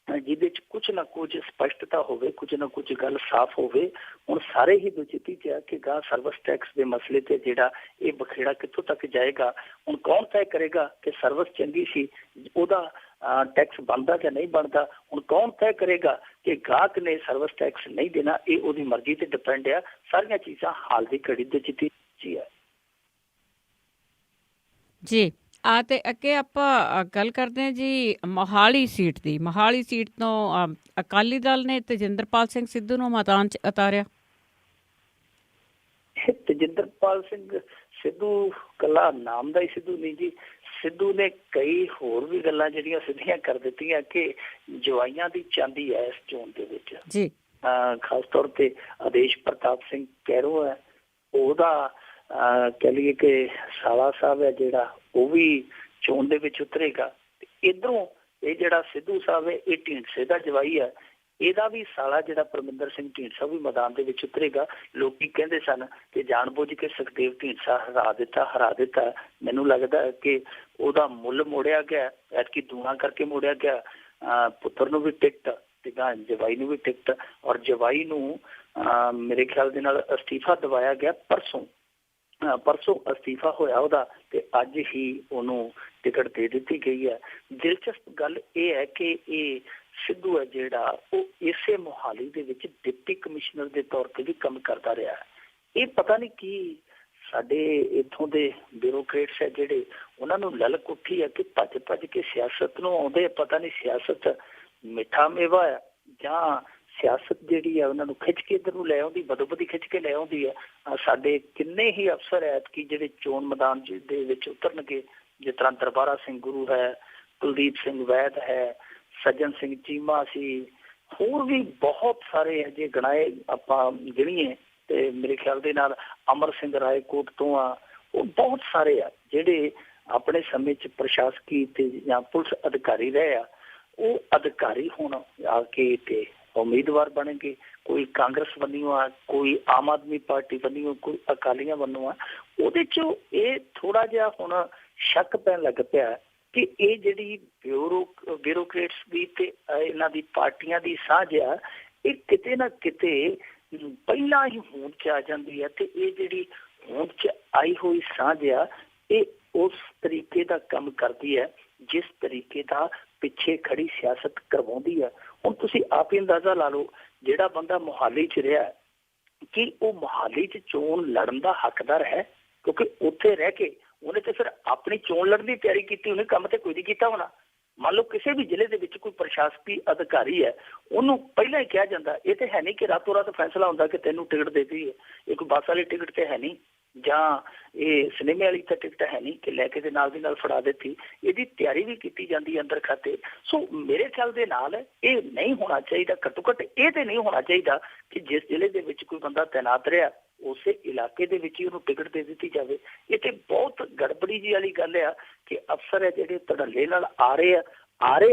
ਜਿਹਦੇ 'ਚ ਕੁਛ ਨਾ ਕੁਝ ਸਪਸ਼ਟਤਾ ਹੋਵੇ, ਕੁਝ ਨਾ ਕੁਝ ਗੱਲ ਸਾਫ਼ ਹੋਵੇ। ਹੁਣ ਸਾਰੇ ਹੀ ਦੁਚਿੱਤੀ 'ਚ ਆ ਕਿ ਗਾਂ ਸਰਵਿਸ ਟੈਕਸ ਦੇ ਮਸਲੇ ਤੇ ਜਿਹੜਾ ਇਹ ਬਖੇੜਾ ਕਿੱਥੋਂ ਤੱਕ ਜਾਏਗਾ। ਹੁਣ ਕੌਣ ਤੈਅ ਕਰੇਗਾ ਕਿ ਸਰਵਿਸ ਚੰਗੀ ਸੀ, ਉਹਦਾ ਟੈਕਸ ਬਣਦਾ ਜਾਂ ਨਹੀਂ ਬਣਦਾ? ਹੁਣ ਕੌਣ ਤੈਅ ਕਰੇਗਾ ਕਿ ਗਾਹਕ ਨੇ ਸਰਵਿਸ ਟੈਕਸ ਨਹੀਂ ਦੇਣਾ? ਇਹ ਉਹਦੀ ਮਰਜ਼ੀ ਤੇ ਡਿਪੈਂਡ ਆ। ਸਾਰੀਆਂ ਚੀਜ਼ਾਂ ਹਾਲ ਦੀ ਘੜੀ ਦੇ ਚਿੱਤੀ ਜੀ ਹੈ ਜੀ। ਤੇ ਅੱਗੇ ਆਪਾਂ ਗੱਲ ਕਰਦੇ ਹਾਂ ਜੀ ਮੋਹਾਲੀ ਸੀਟ ਦੀ। ਮੋਹਾਲੀ ਸੀਟ ਤੋਂ ਅਕਾਲੀ ਦਲ ਨੇ ਤੇਜਿੰਦਰਪਾਲ ਸਿੰਘ ਸਿੱਧੂ ਨੂੰ ਮੈਦਾਨ 'ਚ ਉਤਾਰਿਆ। ਤੇਜਿੰਦਰਪਾਲ ਸਿੰਘ ਸਿੱਧੂ ਕੱਲਾ ਨਾਮ ਦਾ ਹੀ ਸਿੱਧੂ ਨਹੀਂ ਜੀ, ਸਿੱਧੂ ਨੇ ਕਈ ਹੋਰ ਵੀ ਗੱਲਾਂ ਜਿਹੜੀਆਂ ਸਿੱਧੀਆਂ ਕਰ ਦਿੱਤੀਆਂ ਕਿ ਜਵਾਈਆਂ ਦੀ ਚਾਂਦੀ ਹੈ ਇਸ ਚੋਣ ਦੇ ਵਿੱਚ ਜੀ। ਖਾਸ ਤੌਰ ਤੇ ਆਦੇਸ਼ ਪ੍ਰਤਾਪ ਸਿੰਘ ਕੈਰੋ ਹੈ, ਉਹਦਾ ਕਹਿ ਲਈਏ ਕਿ ਸਾਲਾ ਸਾਹਿਬ ਹੈ ਜਿਹੜਾ, ਉਹ ਵੀ ਚੋਣ ਦੇ ਵਿੱਚ ਉਤਰੇਗਾ। ਇੱਧਰੋਂ ਇਹ ਜਿਹੜਾ ਸਿੱਧੂ ਸਾਹਿਬ ਹੈ ਇਹ ਢੀਂਡਸੇ ਦਾ ਜਵਾਈ ਹੈ, ਇਹਦਾ ਵੀ ਸਾਲਾ ਜਿਹੜਾ ਪਰਮਿੰਦਰ ਸਿੰਘ ਢੀਂਡਸਾ ਵੀ ਮੈਦਾਨ ਦੇ ਵਿੱਚ ਉਤਰੇਗਾ। ਲੋਕੀ ਕਹਿੰਦੇ ਸਨ ਕਿ ਜਾਣਬੁੱਝ ਕੇ ਸੁਖਦੇਵ ਢੀਂਡਸਾ ਹਰਾ ਦਿੱਤਾ। ਮੈਨੂੰ ਲੱਗਦਾ ਕਿ ਉਹਦਾ ਮੁੱਲ ਮੋੜਿਆ ਗਿਆ, ਐਤਕੀ ਦੂਣਾ ਕਰਕੇ ਮੋੜਿਆ ਗਿਆ। ਪੁੱਤਰ ਨੂੰ ਵੀ ਟਿਕਟ ਤੇ ਜਵਾਈ ਨੂੰ ਵੀ ਟਿਕਟ, ਔਰ ਜਵਾਈ ਨੂੰ ਮੇਰੇ ਖਿਆਲ ਦੇ ਨਾਲ ਅਸਤੀਫਾ ਦਵਾਇਆ ਗਿਆ। ਪਰਸੋਂ ਅਸਤੀਫਾ ਹੋਇਆ ਉਹਦਾ ਤੇ ਅੱਜ ਹੀ ਉਹਨੂੰ ਟਿਕਟ ਦੇ ਦਿੱਤੀ ਗਈ ਹੈ। ਦਿਲਚਸਪ ਗੱਲ ਇਹ ਹੈ ਕਿ ਇਹ ਸਿੱਧੂ ਹੈ ਜਿਹੜਾ, ਉਹ ਇਸੇ ਮੋਹਾਲੀ ਦੇ ਵਿੱਚ ਡਿਪਟੀ ਕਮਿਸ਼ਨਰ ਦੇ ਤੌਰ ਤੇ ਵੀ ਕੰਮ ਕਰਦਾ ਰਿਹਾ। ਇਹ ਪਤਾ ਨਹੀਂ ਕੀ ਸਾਡੇ ਇੱਥੋਂ ਦੇ ਬਿਊਰੋਕਰੇਟਸ ਹੈ ਜਿਹੜੇ, ਉਹਨਾਂ ਨੂੰ ਲਲਕ ਉੱਠੀ ਹੈ ਕਿ ਭੱਜ ਕੇ ਸਿਆਸਤ ਨੂੰ ਆਉਂਦੇ। ਪਤਾ ਨਹੀਂ ਸਿਆਸਤ ਮਿੱਠਾ ਮੇਵਾ ਹੈ ਜਾਂ ਸਿਆਸਤ ਜਿਹੜੀ ਹੈ ਉਹਨਾਂ ਨੂੰ ਖਿੱਚ ਕੇ ਇੱਧਰ ਨੂੰ ਲੈ ਆਉਂਦੀ, ਬਦੋਬਦੀ ਖਿੱਚ ਕੇ ਲੈ ਆਉਂਦੀ ਹੈ। ਸਾਡੇ ਕਿੰਨੇ ਹੀ ਅਫਸਰ ਐਤਕੀ ਜਿਹੜੇ ਚੋਣ ਮੈਦਾਨ ਦੇ ਵਿੱਚ ਉਤਰਨਗੇ, ਜਿਸ ਤਰ੍ਹਾਂ ਦਰਬਾਰਾ ਸਿੰਘ ਗੁਰੂ ਹੈ, ਕੁਲਦੀਪ ਸਿੰਘ ਵੈਦ ਹੈ, ਸੱਜਣ ਸਿੰਘ ਚੀਮਾ ਸੀ, ਹੋਰ ਵੀ ਬਹੁਤ ਸਾਰੇ ਹੈ ਜੇ ਗਣਾਏ ਆਪਾਂ ਗਿਣੀਏ ਤੇ ਮੇਰੇ ਖਿਆਲ ਦੇ ਨਾਲ ਅਮਰ ਸਿੰਘ ਰਾਏਕੋਟ ਤੋਂ ਆ, ਉਹ ਬਹੁਤ ਸਾਰੇ ਆ ਜਿਹੜੇ ਆਪਣੇ ਸਮੇਂ 'ਚ ਪ੍ਰਸ਼ਾਸਕੀ ਤੇ ਜਾਂ ਪੁਲਿਸ ਅਧਿਕਾਰੀ ਰਹੇ ਆ। ਉਹ ਅਧਿਕਾਰੀ ਹੁਣ ਆ ਕੇ ਤੇ ਉਮੀਦਵਾਰ ਬਣਨਗੇ। ਕੋਈ ਕਾਂਗਰਸ ਵੱਲੋਂ ਆ, ਕੋਈ ਆਮ ਆਦਮੀ ਪਾਰਟੀ ਵੱਲੋਂ, ਕੋਈ ਅਕਾਲੀਆਂ ਵੱਲੋਂ ਆ। ਉਹਦੇ 'ਚੋਂ ਇਹ ਥੋੜਾ ਜਿਹਾ ਹੁਣ ਸ਼ੱਕ ਪੈਣ ਲੱਗ ਪਿਆ ਕਿ ਇਹ ਜਿਹੜੀ ਬਿਊਰੋਕਰੇਟਸ ਦੀ ਤੇ ਇਹਨਾਂ ਦੀ ਪਾਰਟੀਆਂ ਦੀ ਸਾਂਝ ਆ, ਇਹ ਕਿਤੇ ਨਾ ਕਿਤੇ ਪਹਿਲਾਂ ਹੀ ਹੋਂਦ 'ਚ ਆ ਜਾਂਦੀ ਹੈ ਤੇ ਇਹ ਜਿਹੜੀ ਹੋਂਦ 'ਚ ਆਈ ਹੋਈ ਸਾਂਝ ਆ, ਇਹ ਉਸ ਤਰੀਕੇ ਦਾ ਕੰਮ ਕਰਦੀ ਹੈ ਜਿਸ ਤਰੀਕੇ ਦਾ ਪਿੱਛੇ ਖੜੀ ਸਿਆਸਤ ਕਰਵਾਉਂਦੀ ਹੈ। ਹੁਣ ਤੁਸੀਂ ਆਪ ਹੀ ਅੰਦਾਜ਼ਾ ਲਾ ਲਓ, ਜਿਹੜਾ ਬੰਦਾ ਮੋਹਾਲੀ 'ਚ ਰਿਹਾ ਕਿ ਉਹ ਮੋਹਾਲੀ 'ਚ ਚੋਣ ਲੜਨ ਦਾ ਹੱਕਦਾਰ ਹੈ, ਕਿਉਂਕਿ ਉੱਥੇ ਰਹਿ ਕੇ ਉਹਨੇ ਤੇ ਫਿਰ ਆਪਣੀ ਚੋਣ ਲੜਨ ਦੀ ਤਿਆਰੀ ਕੀਤੀ, ਉਹਨੇ ਕੰਮ ਤੇ ਕੋਈ ਨਹੀਂ ਕੀਤਾ ਹੋਣਾ। ਮੰਨ ਲਓ ਕਿਸੇ ਵੀ ਜ਼ਿਲ੍ਹੇ ਦੇ ਵਿੱਚ ਕੋਈ ਪ੍ਰਸ਼ਾਸਕੀ ਅਧਿਕਾਰੀ ਹੈ, ਉਹਨੂੰ ਪਹਿਲਾਂ ਹੀ ਕਿਹਾ ਜਾਂਦਾ, ਇਹ ਤੇ ਹੈ ਨਹੀਂ ਕਿ ਰਾਤੋਂ ਰਾਤ ਫੈਸਲਾ ਹੁੰਦਾ ਕਿ ਤੈਨੂੰ ਟਿਕਟ ਦੇ ਦਿੱਤੀ ਹੈ। ਇਹ ਕੋਈ ਬੱਸ ਵਾਲੀ ਟਿਕਟ ਤੇ ਹੈ ਨਹੀਂ, ਜਾਂ ਇਹ ਸਿਨੇਮੇ ਵਾਲੀ ਤਾਂ ਟਿਕਟ ਹੈ ਨਹੀਂ ਕਿ ਲੈ ਕੇ ਦੇ ਨਾਲ ਦੀ ਨਾਲ ਫੜਾ ਦਿੱਤੀ। ਇਹਦੀ ਤਿਆਰੀ ਵੀ ਕੀਤੀ ਜਾਂਦੀ ਹੈ ਅੰਦਰ ਖਾਤੇ। ਸੋ ਮੇਰੇ ਖਿਆਲ ਦੇ ਨਾਲ ਇਹ ਨਹੀਂ ਹੋਣਾ ਚਾਹੀਦਾ। ਘੱਟੋ ਘੱਟ ਇਹ ਤੇ ਨਹੀਂ ਹੋਣਾ ਚਾਹੀਦਾ ਕਿ ਜਿਸ ਜ਼ਿਲ੍ਹੇ ਦੇ ਵਿੱਚ ਕੋਈ ਬੰਦਾ ਤੈਨਾਤ ਰਿਹਾ ਉਸੇ ਇਲਾਕੇ ਦੇ ਵਿੱਚ ਹੀ ਉਹਨੂੰ ਟਿਕਟ ਦੇ ਦਿੱਤੀ ਜਾਵੇ। ਇਹ ਤੇ ਬਹੁਤ ਗੜਬੜੀ ਜੀ ਵਾਲੀ ਗੱਲ ਆ ਕਿ ਅਫਸਰ ਹੈ ਜਿਹੜੇ ਧੜੱਲੇ ਨਾਲ ਆ ਰਹੇ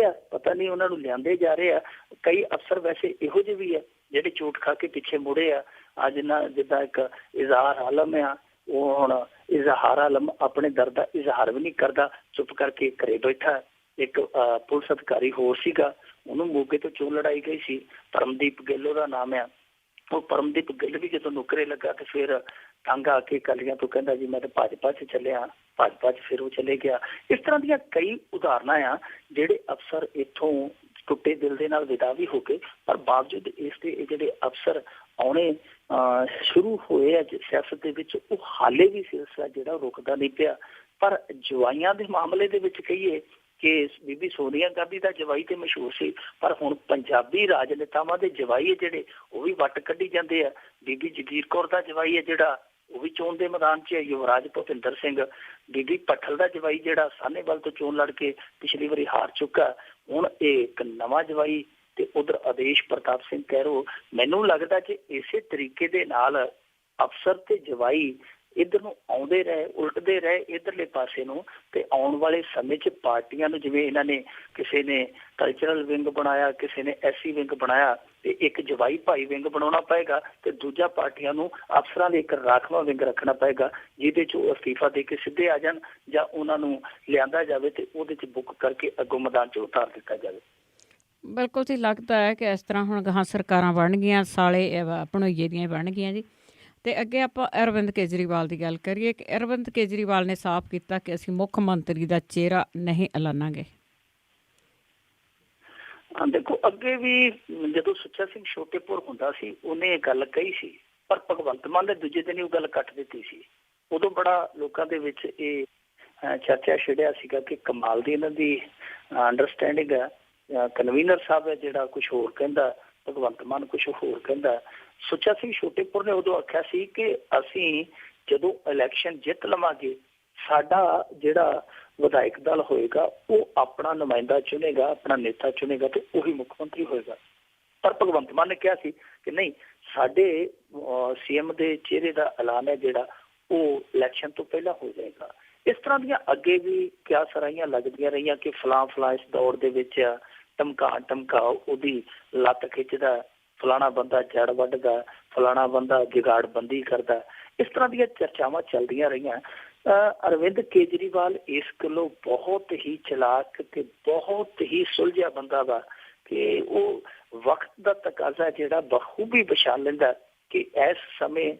ਆ, ਪਤਾ ਨਹੀਂ ਉਹਨਾਂ ਨੂੰ ਲਿਆਂਦੇ ਜਾ ਰਹੇ ਆ। ਕਈ ਅਫਸਰ ਵੈਸੇ ਇਹੋ ਜਿਹੇ ਵੀ ਆ ਜਿਹੜੇ ਚੋਟ ਖਾ ਕੇ ਪਿੱਛੇ ਮੁੜੇ ਆ। ਅੱਜ ਨਾ ਜਿੱਦਾਂ ਇੱਕ ਇਜ਼ਹਾਰ ਆਲਮ ਆ, ਉਹ ਹੁਣ ਇਜ਼ਹਾਰ ਆਲਮ ਆਪਣੇ ਦਰਦ ਦਾ ਇਜ਼ਹਾਰ ਵੀ ਨਹੀਂ ਕਰਦਾ, ਚੁੱਪ ਕਰਕੇ ਘਰੇ ਬੈਠਾ। ਇੱਕ ਪੁਲਿਸ ਅਧਿਕਾਰੀ ਹੋਰ ਸੀਗਾ, ਉਹਨੂੰ ਮੌਕੇ ਤੋਂ ਚੋਣ ਲੜਾਈ ਗਈ ਸੀ, ਪਰਮਦੀਪ ਗਿੱਲ ਉਹਦਾ ਨਾਮ ਆ। ਉਹ ਪਰਮਦੀਪ ਗਿੱਲ ਵੀ ਜਦੋਂ ਨੁਕਰੇ ਲੱਗਾ ਤੇ ਫਿਰ ਤੰਗ ਆ ਕੇ ਅਕਾਲੀਆਂ ਤੋਂ ਕਹਿੰਦਾ ਜੀ ਮੈਂ ਤਾਂ ਭਾਜਪਾ 'ਚ ਚੱਲਿਆ, ਭਾਜਪਾ 'ਚ ਫਿਰ ਉਹ ਚਲੇ ਗਿਆ। ਇਸ ਤਰ੍ਹਾਂ ਦੀਆਂ ਕਈ ਉਦਾਹਰਨਾਂ ਆ ਜਿਹੜੇ ਅਫਸਰ ਇੱਥੋਂ ਟੁੱਟੇ ਦਿਲ ਦੇ ਨਾਲ ਵਿਦਾ ਵੀ ਹੋ ਗਏ, ਪਰ ਬਾਵਜੂਦ ਇਸ ਦੇ ਜਿਹੜੇ ਅਫਸਰ ਆਉਣੇ ਸ਼ੁਰੂ ਹੋਏ ਆ ਸਿਆਸਤ ਦੇ ਵਿੱਚ, ਉਹ ਹਾਲੇ ਵੀ ਸਿਲਸਿਲਾ ਜਿਹੜਾ ਰੁਕਦਾ ਨਹੀਂ ਪਿਆ। ਪਰ ਜਵਾਈਆਂ ਦੇ ਮਾਮਲੇ ਦੇ ਵਿੱਚ ਕਹੀਏ ਕਿ ਬੀਬੀ ਸੋਨੀਆ ਗਾਂਧੀ ਦਾ ਜਵਾਈ ਤੇ ਮਸ਼ਹੂਰ ਸੀ, ਪਰ ਹੁਣ ਪੰਜਾਬੀ ਰਾਜਨੇਤਾਵਾਂ ਦੇ ਜਵਾਈ ਜਿਹੜੇ ਉਹ ਵੀ ਵੱਟ ਕੱਢੀ ਜਾਂਦੇ ਆ। ਬੀਬੀ ਜਗੀਰ ਕੌਰ ਦਾ ਜਵਾਈ ਹੈ ਜਿਹੜਾ, ਉਹ ਵੀ ਚੋਣ ਦੇ ਮੈਦਾਨ 'ਚ ਹੈ। ਯੁਵਰਾਜ ਭੁਪਿੰਦਰ ਸਿੰਘ, ਬੀਬੀ ਭੱਠਲ ਦਾ ਜਵਾਈ ਜਿਹੜਾ ਸਾਹਨੇਵਾਲ ਤੋਂ ਚੋਣ ਲੜ ਕੇ ਪਿਛਲੀ ਵਾਰੀ ਹਾਰ ਚੁੱਕਾ, ਹੁਣ ਇਹ ਇੱਕ ਨਵਾਂ ਜਵਾਈ। ਤੇ ਉਧਰ ਆਦੇਸ਼ ਪ੍ਰਤਾਪ ਸਿੰਘ ਕੈਰੋ, ਮੈਨੂੰ ਲੱਗਦਾ ਕਿ ਇਸੇ ਤਰੀਕੇ ਦੇ ਨਾਲ ਅਫਸਰ ਤੇ ਜਵਾਈ ਇੱਧਰ ਨੂੰ ਆਉਂਦੇ ਰਹੇ, ਉਲਟਦੇ ਰਹੇ ਇੱਧਰਲੇ ਪਾਸੇ ਨੂੰ। ਤੇ ਆਉਣ ਵਾਲੇ ਸਮੇਂ 'ਚ ਪਾਰਟੀਆਂ ਨੂੰ, ਜਿਵੇਂ ਇਹਨਾਂ ਨੇ ਕਿਸੇ ਨੇ ਕਲਚਰਲ ਵਿੰਗ ਬਣਾਇਆ, ਕਿਸੇ ਨੇ ਐਸੀ ਵਿੰਗ ਬਣਾਇਆ, ਤੇ ਇੱਕ ਜਵਾਈ ਭਾਈ ਵਿੰਗ ਬਣਾਉਣਾ ਪਏਗਾ ਤੇ ਦੂਜਾ ਪਾਰਟੀਆਂ ਨੂੰ ਅਫਸਰਾਂ ਦੇ ਇੱਕ ਰਾਖਵਾਂ ਵਿੰਗ ਰੱਖਣਾ ਪਏਗਾ, ਜਿਹਦੇ 'ਚ ਉਹ ਅਸਤੀਫਾ ਦੇ ਕੇ ਸਿੱਧੇ ਆ ਜਾਣ ਜਾਂ ਉਹਨਾਂ ਨੂੰ ਲਿਆਂਦਾ ਜਾਵੇ ਤੇ ਉਹਦੇ 'ਚ ਬੁੱਕ ਕਰਕੇ ਅੱਗੋਂ ਮੈਦਾਨ 'ਚ ਉਤਾਰ ਦਿੱਤਾ ਜਾਵੇ। ਬਿਲਕੁਲ ਜੀ, ਲੱਗਦਾ ਹੈ ਕਿ ਇਸ ਤਰ੍ਹਾਂ ਹੁਣ ਗਾਹਾਂ ਸਰਕਾਰਾਂ ਬਣ ਗਈਆਂ, ਸਾਲੇ ਭਣੋਈਏ ਦੀਆਂ ਬਣ ਗਈਆਂ ਜੀ। ਤੇ ਅੱਗੇ ਆਪਾਂ ਅਰਵਿੰਦ ਕੇਜਰੀਵਾਲ ਦੀ ਗੱਲ ਕਰੀਏ ਕਿ ਅਰਵਿੰਦ ਕੇਜਰੀਵਾਲ ਨੇ ਸਾਫ਼ ਕੀਤਾ ਕਿ ਅਸੀਂ ਮੁੱਖ ਮੰਤਰੀ ਦਾ ਚਿਹਰਾ ਨਹੀਂ ਐਲਾਨਾਂਗੇ। ਦੇਖੋ, ਅੱਗੇ ਵੀ ਜਦੋਂ ਸੁੱਚਾ ਸਿੰਘ ਛੋਟੇਪੁਰ ਹੁੰਦਾ ਸੀ ਉਹਨੇ ਇਹ ਗੱਲ ਕਹੀ ਸੀ, ਪਰ ਭਗਵੰਤ ਮਾਨ ਨੇ ਦੂਜੇ ਦਿਨ ਹੀ ਉਹ ਗੱਲ ਕੱਟ ਦਿੱਤੀ ਸੀ। ਉਦੋਂ ਬੜਾ ਲੋਕਾਂ ਦੇ ਵਿੱਚ ਇਹ ਚਰਚਾ ਛਿੜਿਆ ਸੀਗਾ ਕਿ ਕਮਾਲ ਦੀ ਇਹਨਾਂ ਦੀ ਅੰਡਰਸਟੈਂਡਿੰਗ ਹੈ। ਕਨਵੀਨਰ ਸਾਹਿਬ ਹੈ ਜਿਹੜਾ ਕੁਛ ਹੋਰ ਕਹਿੰਦਾ, ਭਗਵੰਤ ਮਾਨ ਕੁਛ ਹੋਰ ਕਹਿੰਦਾ। ਸੁੱਚਾ ਸਿੰਘ ਛੋਟੇਪੁਰ ਨੇ ਉਦੋਂ ਆਖਿਆ ਸੀ ਕਿ ਅਸੀਂ ਜਦੋਂ ਇਲੈਕਸ਼ਨ ਜਿੱਤ ਲਵਾਂਗੇ, ਸਾਡਾ ਜਿਹੜਾ ਵਿਧਾਇਕ ਦਲ ਹੋਏਗਾ ਉਹ ਆਪਣਾ ਨੁਮਾਇੰਦਾ ਚੁਣੇਗਾ, ਆਪਣਾ ਨੇਤਾ ਚੁਣੇਗਾ ਤੇ ਉਹੀ ਮੁੱਖ ਮੰਤਰੀ ਹੋਏਗਾ। ਪਰ ਭਗਵੰਤ ਮਾਨ ਨੇ ਕਿਹਾ ਸੀ ਕਿ ਨਹੀਂ, ਸਾਡੇ CM ਦੇ ਚਿਹਰੇ ਦਾ ਐਲਾਨ ਹੈ ਜਿਹੜਾ ਉਹ ਇਲੈਕਸ਼ਨ ਤੋਂ ਪਹਿਲਾਂ ਹੋ ਜਾਏਗਾ। ਇਸ ਤਰ੍ਹਾਂ ਦੀਆਂ ਅੱਗੇ ਵੀ ਕਿਆ ਸਰਾਈਆਂ ਲੱਗਦੀਆਂ ਰਹੀਆਂ ਕਿ ਫਲਾਂ ਇਸ ਦੌੜ ਦੇ ਵਿੱਚ ਧਮਕਾ ਉਹਦੀ ਲੱਤ ਖਿੱਚਦਾ, ਫਲਾਣਾ ਬੰਦਾ ਜੜ ਵੱਢਦਾ, ਫਲਾਣਾ ਬੰਦਾ ਜੁਗਾੜਬੰਦੀ ਕਰਦਾ। ਇਸ ਤਰ੍ਹਾਂ ਦੀਆਂ ਚਰਚਾਵਾਂ ਚੱਲਦੀਆਂ ਰਹੀਆਂ। ਅਰਵਿੰਦ ਕੇਜਰੀਵਾਲ ਇਸ ਗੱਲੋਂ ਬਹੁਤ ਹੀ ਚਲਾਕ ਤੇ ਬਹੁਤ ਹੀ ਸੁਲਝਿਆ ਬੰਦਾ ਵਾ ਕਿ ਉਹ ਵਕਤ ਦਾ ਤਕਾਜ਼ਾ ਜਿਹੜਾ ਬਖੂਬੀ ਪਛਾਣ ਲੈਂਦਾ ਕਿ ਇਸ ਸਮੇਂ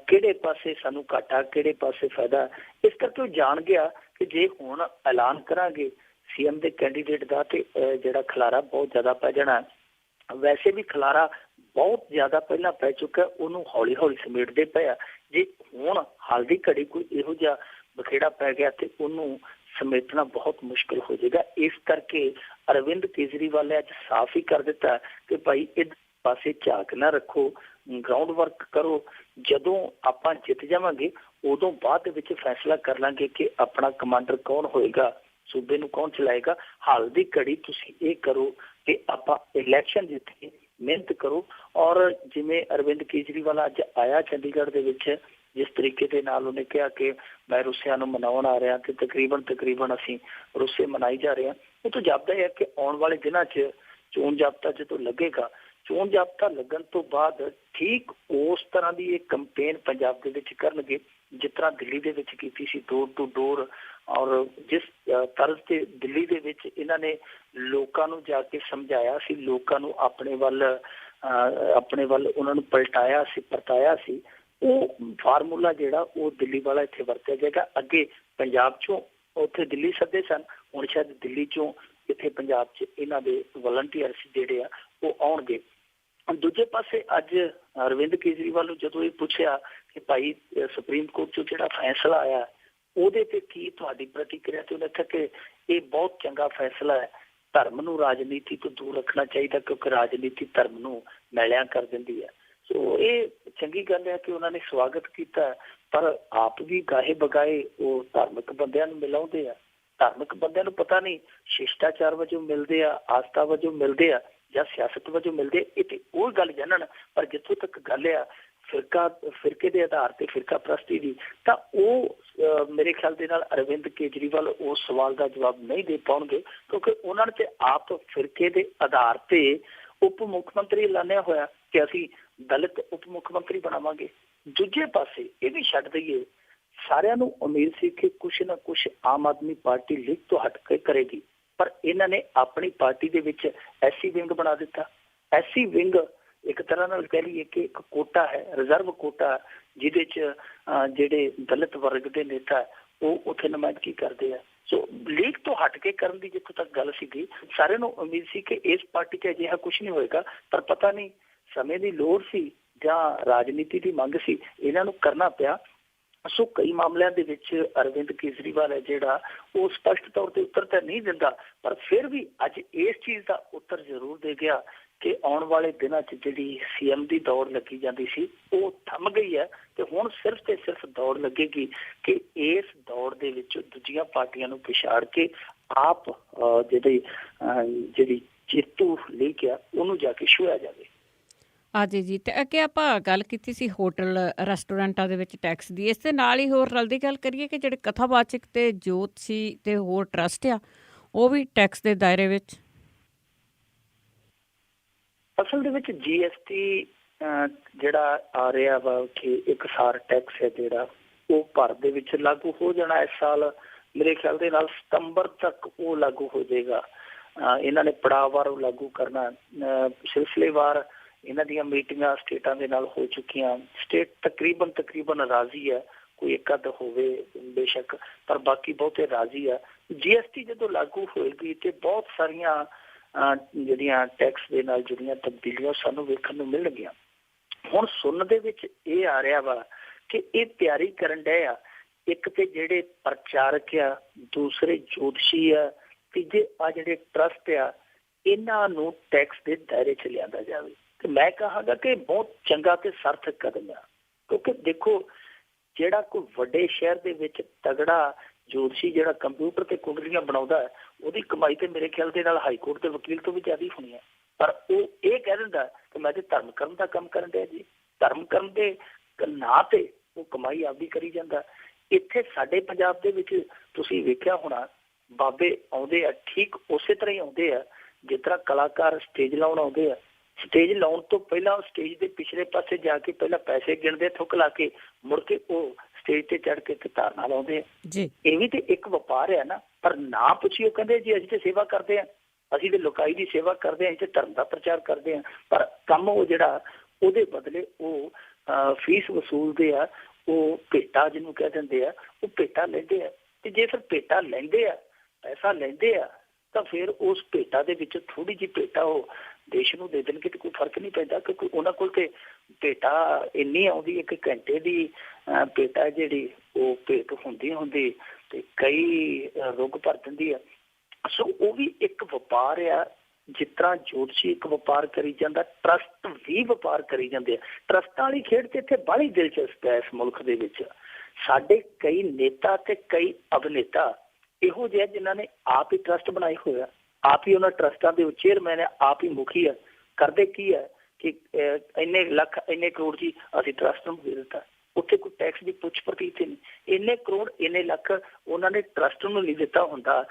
ਕਿਹੜੇ ਪਾਸੇ ਸਾਨੂੰ ਘਾਟਾ, ਕਿਹੜੇ ਪਾਸੇ ਫਾਇਦਾ। ਇਸ ਕਰਕੇ ਉਹ ਜਾਣ ਗਿਆ ਕਿ ਜੇ ਹੁਣ ਐਲਾਨ ਕਰਾਂਗੇ CM ਦੇ ਕੈਂਡੀਡੇਟ ਦਾ ਤੇ ਜਿਹੜਾ ਖਲਾਰਾ ਬਹੁਤ ਜ਼ਿਆਦਾ ਪੈ ਜਾਣਾ। ਵੈਸੇ ਵੀ ਖਲਾਰਾ ਬਹੁਤ ਜ਼ਿਆਦਾ ਪਹਿਲਾਂ ਪੈ ਚੁੱਕਾ, ਉਹਨੂੰ ਹੌਲੀ ਹੌਲੀ ਸਮੇਟਦੇ ਪਏ ਆ। ਜੇ ਹੁਣ ਹਾਲ ਦੀ ਘੜੀ ਕੋਈ ਇਹੋ ਜਿਹਾ ਬਖੇੜਾ ਪੈ ਗਿਆ ਤੇ ਉਹਨੂੰ ਸਮੇਟਣਾ ਬਹੁਤ ਮੁਸ਼ਕਿਲ ਹੋ ਜਾਏਗਾ। ਇਸ ਕਰਕੇ ਅਰਵਿੰਦ ਕੇਜਰੀਵਾਲ ਨੇ ਅੱਜ ਸਾਫ਼ ਹੀ ਕਰ ਦਿੱਤਾ ਕਿ ਭਾਈ ਇਹ ਪਾਸੇ ਝਾਕ ਨਾ ਰੱਖੋ, ਗਰਾਊਂਡ ਵਰਕ ਕਰੋ। ਜਦੋਂ ਆਪਾਂ ਜਿੱਤ ਜਾਵਾਂਗੇ ਉਦੋਂ ਬਾਅਦ ਦੇ ਵਿੱਚ ਫੈਸਲਾ ਕਰ ਲਾਂਗੇ ਕਿ ਆਪਣਾ ਕਮਾਂਡਰ ਕੌਣ ਹੋਏਗਾ, ਸੂਬੇ ਨੂੰ ਕੌਣ ਚਲਾਏਗਾ। ਹਾਲ ਦੀ ਘੜੀ ਤੁਸੀਂ ਇਹ ਕਰੋ ਕਿ ਆਪਾਂ ਇਲੈਕਸ਼ਨ ਜਿੱਤੇ, ਮਿਹਨਤ ਕਰੋ। ਔਰ ਜਿਵੇਂ ਅਰਵਿੰਦ ਕੇਜਰੀਵਾਲ ਅੱਜ ਆਇਆ ਚੰਡੀਗੜ੍ਹ ਦੇ ਵਿੱਚ, ਜਿਸ ਤਰੀਕੇ ਦੇ ਨਾਲ ਉਹਨੇ ਕਿਹਾ ਕਿ ਮੈਂ ਰੁੱਸਿਆਂ ਨੂੰ ਮਨਾਉਣ ਆ ਰਿਹਾ ਤੇ ਤਕਰੀਬਨ ਅਸੀਂ ਰੁੱਸੇ ਮਨਾਈ ਜਾ ਰਹੇ ਹਾਂ, ਉਹ ਤੋਂ ਜਾਪਦਾ ਹੈ ਕਿ ਆਉਣ ਵਾਲੇ ਦਿਨਾਂ 'ਚ ਚੋਣ ਜਾਬਤਾ ਜਦੋਂ ਲੱਗੇਗਾ, ਚੋਣ ਜਾਬਤਾ ਲੱਗਣ ਤੋਂ ਬਾਅਦ ਠੀਕ ਉਸ ਤਰ੍ਹਾਂ ਦੀ ਇਹ ਕੰਪੇਨ ਪੰਜਾਬ ਦੇ ਵਿੱਚ ਕਰਨਗੇ ਜਿਸ ਤਰ੍ਹਾਂ ਦਿੱਲੀ ਦੇ ਵਿੱਚ ਕੀਤੀ ਸੀ, ਡੋਰ ਟੂ ਡੋਰ। ਔਰ ਜਿਸ ਤਰ੍ਜ਼ ਤੇ ਦਿੱਲੀ ਦੇ ਵਿੱਚ ਇਹਨਾਂ ਨੇ ਲੋਕਾਂ ਨੂੰ ਜਾ ਕੇ ਸਮਝਾਇਆ ਸੀ, ਲੋਕਾਂ ਨੂੰ ਆਪਣੇ ਵੱਲ ਉਹਨਾਂ ਨੂੰ ਪਰਤਾਇਆ ਸੀ, ਉਹ ਫਾਰਮੂਲਾ ਜਿਹੜਾ ਉਹ ਦਿੱਲੀ ਵਾਲਾ ਇੱਥੇ ਵਰਤਿਆ ਜਾਏਗਾ। ਅੱਗੇ ਪੰਜਾਬ 'ਚੋਂ ਉੱਥੇ ਦਿੱਲੀ ਸੱਦੇ ਸਨ, ਹੁਣ ਸ਼ਾਇਦ ਦਿੱਲੀ 'ਚੋਂ ਇੱਥੇ ਪੰਜਾਬ 'ਚ ਇਹਨਾਂ ਦੇ ਵਲੰਟੀਅਰਸ ਜਿਹੜੇ ਆ ਉਹ ਆਉਣਗੇ। ਦੂਜੇ ਪਾਸੇ ਅੱਜ ਅਰਵਿੰਦ ਕੇਜਰੀਵਾਲ ਨੂੰ ਜਦੋਂ ਇਹ ਪੁੱਛਿਆ ਕਿ ਭਾਈ ਸੁਪਰੀਮ ਕੋਰਟ 'ਚੋਂ ਜਿਹੜਾ ਫੈਸਲਾ ਆਇਆ ਉਹਦੇ ਤੇ ਕੀ ਤੁਹਾਡੀ ਪ੍ਰਤੀਕਿਰਿਆ, ਤੇ ਉਹਨੇ ਕਿਹਾ ਕਿ ਇਹ ਬਹੁਤ ਚੰਗਾ ਫੈਸਲਾ ਹੈ, ਧਰਮ ਨੂੰ ਰਾਜਨੀਤੀ ਤੋਂ ਦੂਰ ਰੱਖਣਾ ਚਾਹੀਦਾ ਕਿਉਂਕਿ ਰਾਜਨੀਤੀ ਧਰਮ ਨੂੰ ਮੈਲਿਆਂ ਕਰ ਦਿੰਦੀ ਹੈ। ਸੋ ਇਹ ਚੰਗੀ ਗੱਲ ਹੈ ਕਿ ਉਹਨਾਂ ਨੇ ਸਵਾਗਤ ਕੀਤਾ, ਪਰ ਆਪ ਵੀ ਗਾਹੇ ਬਗਾਏ ਉਹ ਧਾਰਮਿਕ ਬੰਦਿਆਂ ਨੂੰ ਮਿਲਾਉਂਦੇ ਆ। ਧਾਰਮਿਕ ਬੰਦਿਆਂ ਨੂੰ ਪਤਾ ਨਹੀਂ ਸ਼ਿਸ਼ਟਾਚਾਰ ਵਜੋਂ ਮਿਲਦੇ ਆ, ਆਸਥਾ ਵਜੋਂ ਮਿਲਦੇ ਆ ਜਾਂ ਸਿਆਸਤ ਵਜੋਂ ਮਿਲਦੇ, ਇਹ ਤੇ ਉਹ ਗੱਲ ਜਾਣਨ। ਪਰ ਜਿੱਥੋਂ ਤੱਕ ਗੱਲ ਆ ਫਿਰਕੇ ਦੇ ਆਧਾਰ ਤੇ ਫਿਰਕਾ ਪ੍ਰਸਤੀ ਦੀ, ਤਾਂ ਉਹ ਮੇਰੇ ਖਿਆਲ ਦੇ ਨਾਲ ਅਰਵਿੰਦ ਕੇਜਰੀਵਾਲ ਉਸ ਸਵਾਲ ਦਾ ਜਵਾਬ ਨਹੀਂ ਦੇ ਪਾਉਣਗੇ ਕਿਉਂਕਿ ਉਹਨਾਂ ਨੇ ਤੇ ਆਪ ਫਿਰਕੇ ਦੇ ਆਧਾਰ ਤੇ ਉਪ ਮੁੱਖ ਮੰਤਰੀ ਐਲਾਨਿਆ ਹੋਇਆ ਕਿ ਅਸੀਂ ਦਲਿਤ ਉਪ ਮੁੱਖ ਮੰਤਰੀ ਬਣਾਵਾਂਗੇ। ਦੂਜੇ ਪਾਸੇ ਇਹ ਵੀ ਛੱਡ ਦਈਏ, ਸਾਰਿਆਂ ਨੂੰ ਉਮੀਦ ਸੀ ਕਿ ਕੁਛ ਨਾ ਕੁਛ ਆਮ ਆਦਮੀ ਪਾਰਟੀ ਲੀਗ ਤੋਂ ਹਟ ਕੇ ਕਰੇਗੀ, ਪਰ ਇਹਨਾਂ ਨੇ ਆਪਣੀ ਪਾਰਟੀ ਦੇ ਵਿੱਚ SC ਵਿੰਗ ਬਣਾ ਦਿੱਤਾ। SC ਵਿੰਗ ਇੱਕ ਤਰ੍ਹਾਂ ਨਾਲ ਕਹਿ ਲਈਏ ਕਿ ਇੱਕ ਕੋਟਾ ਹੈ, ਰਿਜ਼ਰਵ ਕੋਟਾ, ਜਿਹਦੇ 'ਚ ਜਿਹੜੇ ਦਲਿਤ ਵਰਗ ਦੇ ਨੇਤਾ ਉਹ ਉੱਥੇ ਨੁਮਾਇੰਦਗੀ ਕਰਦੇ ਆ। ਸੋ ਲੀਗ ਤੋਂ ਹਟ ਕੇ ਕਰਨ ਦੀ ਜਿੱਥੋਂ ਤੱਕ ਗੱਲ ਸੀਗੀ, ਸਾਰਿਆਂ ਨੂੰ ਉਮੀਦ ਸੀ ਕਿ ਇਸ ਪਾਰਟੀ 'ਚ ਅਜਿਹਾ ਕੁਛ ਨਹੀਂ ਹੋਏਗਾ, ਪਰ ਪਤਾ ਨਹੀਂ ਸਮੇਂ ਦੀ ਲੋੜ ਸੀ ਜਾਂ ਰਾਜਨੀਤੀ ਦੀ ਮੰਗ ਸੀ, ਇਹਨਾਂ ਨੂੰ ਕਰਨਾ ਪਿਆ। ਸੋ ਕਈ ਮਾਮਲਿਆਂ ਦੇ ਵਿੱਚ ਅਰਵਿੰਦ ਕੇਜਰੀਵਾਲ ਹੈ ਜਿਹੜਾ ਉਹ ਸਪਸ਼ਟ ਤੌਰ ਤੇ ਉੱਤਰ ਤਾਂ ਨਹੀਂ ਦਿੰਦਾ, ਪਰ ਫਿਰ ਵੀ ਅੱਜ ਇਸ ਚੀਜ਼ ਦਾ ਉੱਤਰ ਜ਼ਰੂਰ ਦੇ ਗਿਆ ਕਿ ਆਉਣ ਵਾਲੇ ਦਿਨਾਂ 'ਚ ਜਿਹੜੀ CM ਦੀ ਦੌੜ ਲੱਗੀ ਜਾਂਦੀ ਸੀ ਉਹ ਥੰਮ ਗਈ ਹੈ ਤੇ ਹੁਣ ਸਿਰਫ ਤੇ ਸਿਰਫ ਦੌੜ ਲੱਗੇਗੀ ਕਿ ਇਸ ਦੌੜ ਦੇ ਵਿੱਚ ਦੂਜੀਆਂ ਪਾਰਟੀਆਂ ਨੂੰ ਪਛਾੜ ਕੇ ਆਪ ਜਿਹੜੀ ਜੇਤੂ ਲੀਗ ਆ ਉਹਨੂੰ ਜਾ ਕੇ ਛੂਹਿਆ ਜਾਵੇ। ਜੀ ਤੇ ਅੱਗੇ ਆਪਾਂ ਗੱਲ ਕੀਤੀ ਸੀ ਹੋਟਲ ਰੈਸਟੋਰੈਂਟਾਂ ਦੇ ਵਿੱਚ ਟੈਕਸ ਦੀ, ਇਸ ਦੇ ਨਾਲ ਹੀ ਹੋਰ ਰਲਦੀ ਗੱਲ ਕਰੀਏ ਕਿ ਜਿਹੜੇ ਕਥਾਵਾਚਕ ਤੇ ਜੋਤਸ਼ੀ ਤੇ ਹੋਰ ਟਰਸਟ ਆ ਉਹ ਵੀ ਟੈਕਸ ਦੇ ਦਾਇਰੇ ਵਿੱਚ। ਅਸਲ ਦੇ ਵਿੱਚ GST ਜਿਹੜਾ ਆ ਰਿਹਾ ਵਾ ਕਿ ਇਕਸਾਰ ਟੈਕਸ ਹੈ ਜਿਹੜਾ ਉਹ ਭਾਰਤ ਦੇ ਵਿੱਚ ਲਾਗੂ ਹੋ ਜਾਣਾ ਇਸ ਸਾਲ। ਮੇਰੇ ਖਿਆਲ ਦੇ ਨਾਲ ਸਤੰਬਰ ਤੱਕ ਉਹ ਲਾਗੂ ਹੋ ਜਾਏਗਾ। ਇਹਨਾਂ ਨੇ ਪੜਾਅਵਾਰ ਲਾਗੂ ਕਰਨਾ, ਸਿਲਸਿਲੇਵਾਰ ਇਹਨਾਂ ਦੀਆਂ ਮੀਟਿੰਗਾਂ ਸਟੇਟਾਂ ਦੇ ਨਾਲ ਹੋ ਚੁੱਕੀਆਂ। ਸਟੇਟ ਤਕਰੀਬਨ ਰਾਜ਼ੀ ਹੈ, ਕੋਈ ਇੱਕ ਅੱਧ ਹੋਵੇ ਬੇਸ਼ੱਕ, ਪਰ ਬਾਕੀ ਬਹੁਤੇ ਰਾਜ਼ੀ ਆ। GST ਜਦੋਂ ਲਾਗੂ ਹੋਏਗੀ ਤੇ ਬਹੁਤ ਸਾਰੀਆਂ ਜਿਹੜੀਆਂ ਟੈਕਸ ਦੇ ਨਾਲ ਜੁੜੀਆਂ ਤਬਦੀਲੀਆਂ ਸਾਨੂੰ ਵੇਖਣ ਨੂੰ ਮਿਲਣਗੀਆਂ। ਹੁਣ ਸੁਣਨ ਦੇ ਵਿੱਚ ਇਹ ਆ ਰਿਹਾ ਵਾ ਕਿ ਇਹ ਤਿਆਰੀ ਕਰਨ ਡਏ ਆ, ਇੱਕ ਤੇ ਜਿਹੜੇ ਪ੍ਰਚਾਰਕ ਆ, ਦੂਸਰੇ ਜੋਤਸ਼ੀ ਆ, ਤੀਜੇ ਆ ਜਿਹੜੇ ਟਰਸਟ ਆ, ਇਹਨਾਂ ਨੂੰ ਟੈਕਸ ਦੇ ਦਾਇਰੇ 'ਚ ਲਿਆਂਦਾ ਜਾਵੇ। ਤੇ ਮੈਂ ਕਹਾਂਗਾ ਕਿ ਬਹੁਤ ਚੰਗਾ ਤੇ ਸਾਰਥਕ ਕਦਮ ਆ, ਕਿਉਂਕਿ ਦੇਖੋ ਜਿਹੜਾ ਕੋਈ ਵੱਡੇ ਸ਼ਹਿਰ ਦੇ ਵਿੱਚ ਤਗੜਾ ਜੋਤਸ਼ੀ ਜਿਹੜਾ ਕੰਪਿਊਟਰ ਤੇ ਕੁੰਡਲੀਆਂ ਬਣਾਉਂਦਾ ਹੈ, ਉਹਦੀ ਕਮਾਈ ਤੇ ਮੇਰੇ ਖਿਆਲ ਦੇ ਨਾਲ ਹਾਈ ਕੋਰਟ ਦੇ ਵਕੀਲ ਤੋਂ ਵੀ ਜ਼ਿਆਦਾ ਹੋਣੀ ਹੈ। ਪਰ ਉਹ ਇਹ ਕਹਿ ਦਿੰਦਾ ਕਿ ਮੈਂ ਤੇ ਧਰਮ ਕਰਨ ਦਾ ਕੰਮ ਕਰਨ ਡਿਆ ਜੀ। ਧਰਮ ਕਰਨ ਦੇ ਨਾਂ ਤੇ ਉਹ ਕਮਾਈ ਆਪਦੀ ਕਰੀ ਜਾਂਦਾ। ਇੱਥੇ ਸਾਡੇ ਪੰਜਾਬ ਦੇ ਵਿੱਚ ਤੁਸੀਂ ਵੇਖਿਆ ਹੋਣਾ, ਬਾਬੇ ਆਉਂਦੇ ਆ ਠੀਕ ਉਸੇ ਤਰ੍ਹਾਂ ਹੀ ਆਉਂਦੇ ਆ ਜਿਸ ਤਰ੍ਹਾਂ ਕਲਾਕਾਰ ਸਟੇਜ ਲਾਉਣ ਆਉਂਦੇ ਆ। ਸਟੇਜ ਲਾਉਣ ਤੋਂ ਪਹਿਲਾਂ ਉਹ ਸਟੇਜ ਦੇ ਪਿਛਲੇ ਪਾਸੇ ਜਾ ਕੇ ਪਹਿਲਾਂ ਪੈਸੇ ਗਿਣਦੇ ਥੁੱਕ ਲਾ ਕੇ, ਮੁੜ ਕੇ ਉਹ ਸਟੇਜ ਤੇ ਚੜ੍ਹ ਕੇ ਧਾਰਨਾ ਲਾਉਂਦੇ ਆ ਜੀ। ਇਹ ਵੀ ਤੇ ਇੱਕ ਵਪਾਰ ਹੈ ਨਾ। ਪਰ ਨਾ ਪੁੱਛਿਓ, ਕਹਿੰਦੇ ਜੀ ਅਸੀਂ ਤੇ ਸੇਵਾ ਕਰਦੇ ਆ, ਅਸੀਂ ਤੇ ਲੋਕਾਈ ਦੀ ਸੇਵਾ ਕਰਦੇ ਹਾਂ, ਅਸੀਂ ਤੇ ਧਰਮ ਦਾ ਪ੍ਰਚਾਰ ਕਰਦੇ ਹਾਂ। ਪਰ ਕੰਮ ਉਹ ਜਿਹੜਾ ਉਹਦੇ ਬਦਲੇ ਉਹ ਫੀਸ ਵਸੂਲਦੇ ਆ, ਉਹ ਭੇਟਾ ਜਿਹਨੂੰ ਕਹਿ ਦਿੰਦੇ ਆ, ਉਹ ਭੇਟਾ ਲੈਂਦੇ ਆ। ਤੇ ਜੇ ਫਿਰ ਭੇਟਾ ਲੈਂਦੇ ਆ, ਪੈਸਾ ਲੈਂਦੇ ਆ, ਤਾਂ ਫਿਰ ਉਸ ਭੇਟਾ ਦੇ ਵਿੱਚ ਥੋੜੀ ਜਿਹੀ ਭੇਟਾ ਉਹ ਦੇਸ਼ ਨੂੰ ਦੇ ਦੇਣਗੇ ਤੇ ਕੋਈ ਫਰਕ ਨਹੀਂ ਪੈਂਦਾ, ਕਿਉਂਕਿ ਉਹਨਾਂ ਕੋਲ ਤੇ ਭੇਟਾ ਇੰਨੀ ਆਉਂਦੀ, ਇੱਕ ਘੰਟੇ ਦੀ ਭੇਟਾ ਜਿਹੜੀ ਉਹ ਭੇਟ ਹੁੰਦੀ ਤੇ ਕਈ ਰੁੱਗ ਭਰ ਦਿੰਦੀ ਆ। ਸੋ ਉਹ ਵੀ ਇੱਕ ਵਪਾਰ ਆ। ਜਿਸ ਤਰ੍ਹਾਂ ਜੋਤਸ਼ੀ ਇੱਕ ਵਪਾਰ ਕਰੀ ਜਾਂਦਾ, ਟਰਸਟ ਵੀ ਵਪਾਰ ਕਰੀ ਜਾਂਦੇ ਆ। ਟਰਸਟਾਂ ਵਾਲੀ ਖੇਡ ਤੇ ਇੱਥੇ ਬੜੀ ਦਿਲਚਸਪ ਹੈ ਇਸ ਮੁਲਕ ਦੇ ਵਿੱਚ। ਸਾਡੇ ਕਈ ਨੇਤਾ ਤੇ ਕਈ ਅਭਿਨੇਤਾ ਇਹੋ ਜਿਹੇ ਜਿਨ੍ਹਾਂ ਨੇ ਆਪ ਹੀ ਟਰਸਟ ਬਣਾਏ ਹੋਏ ਆ, ਆਪ ਹੀ ਉਹਨਾਂ ਟਰਸਟਾਂ ਦੇ ਚੇਅਰਮੈਨ ਆ, ਆਪ ਹੀ ਮੁਖੀ ਆ। ਕਰਦੇ ਕੀ ਹੈ ਕਿ ਇੰਨੇ ਲੱਖ ਇੰਨੇ ਕਰੋੜ ਜੀ ਅਸੀਂ ਟਰਸਟ ਨੂੰ ਦੇ ਦਿੱਤਾ, ਉੱਥੇ ਕੋਈ ਟੈਕਸ ਦੀ ਪੁੱਛ ਪ੍ਰਤੀਤ ਨਹੀਂ। ਇੰਨੇ ਕਰੋੜ ਇੰਨੇ ਲੱਖ ਉਹਨਾਂ ਨੇ ਟਰਸਟ ਨੂੰ ਨਹੀਂ ਦਿੱਤਾ ਹੁੰਦਾ।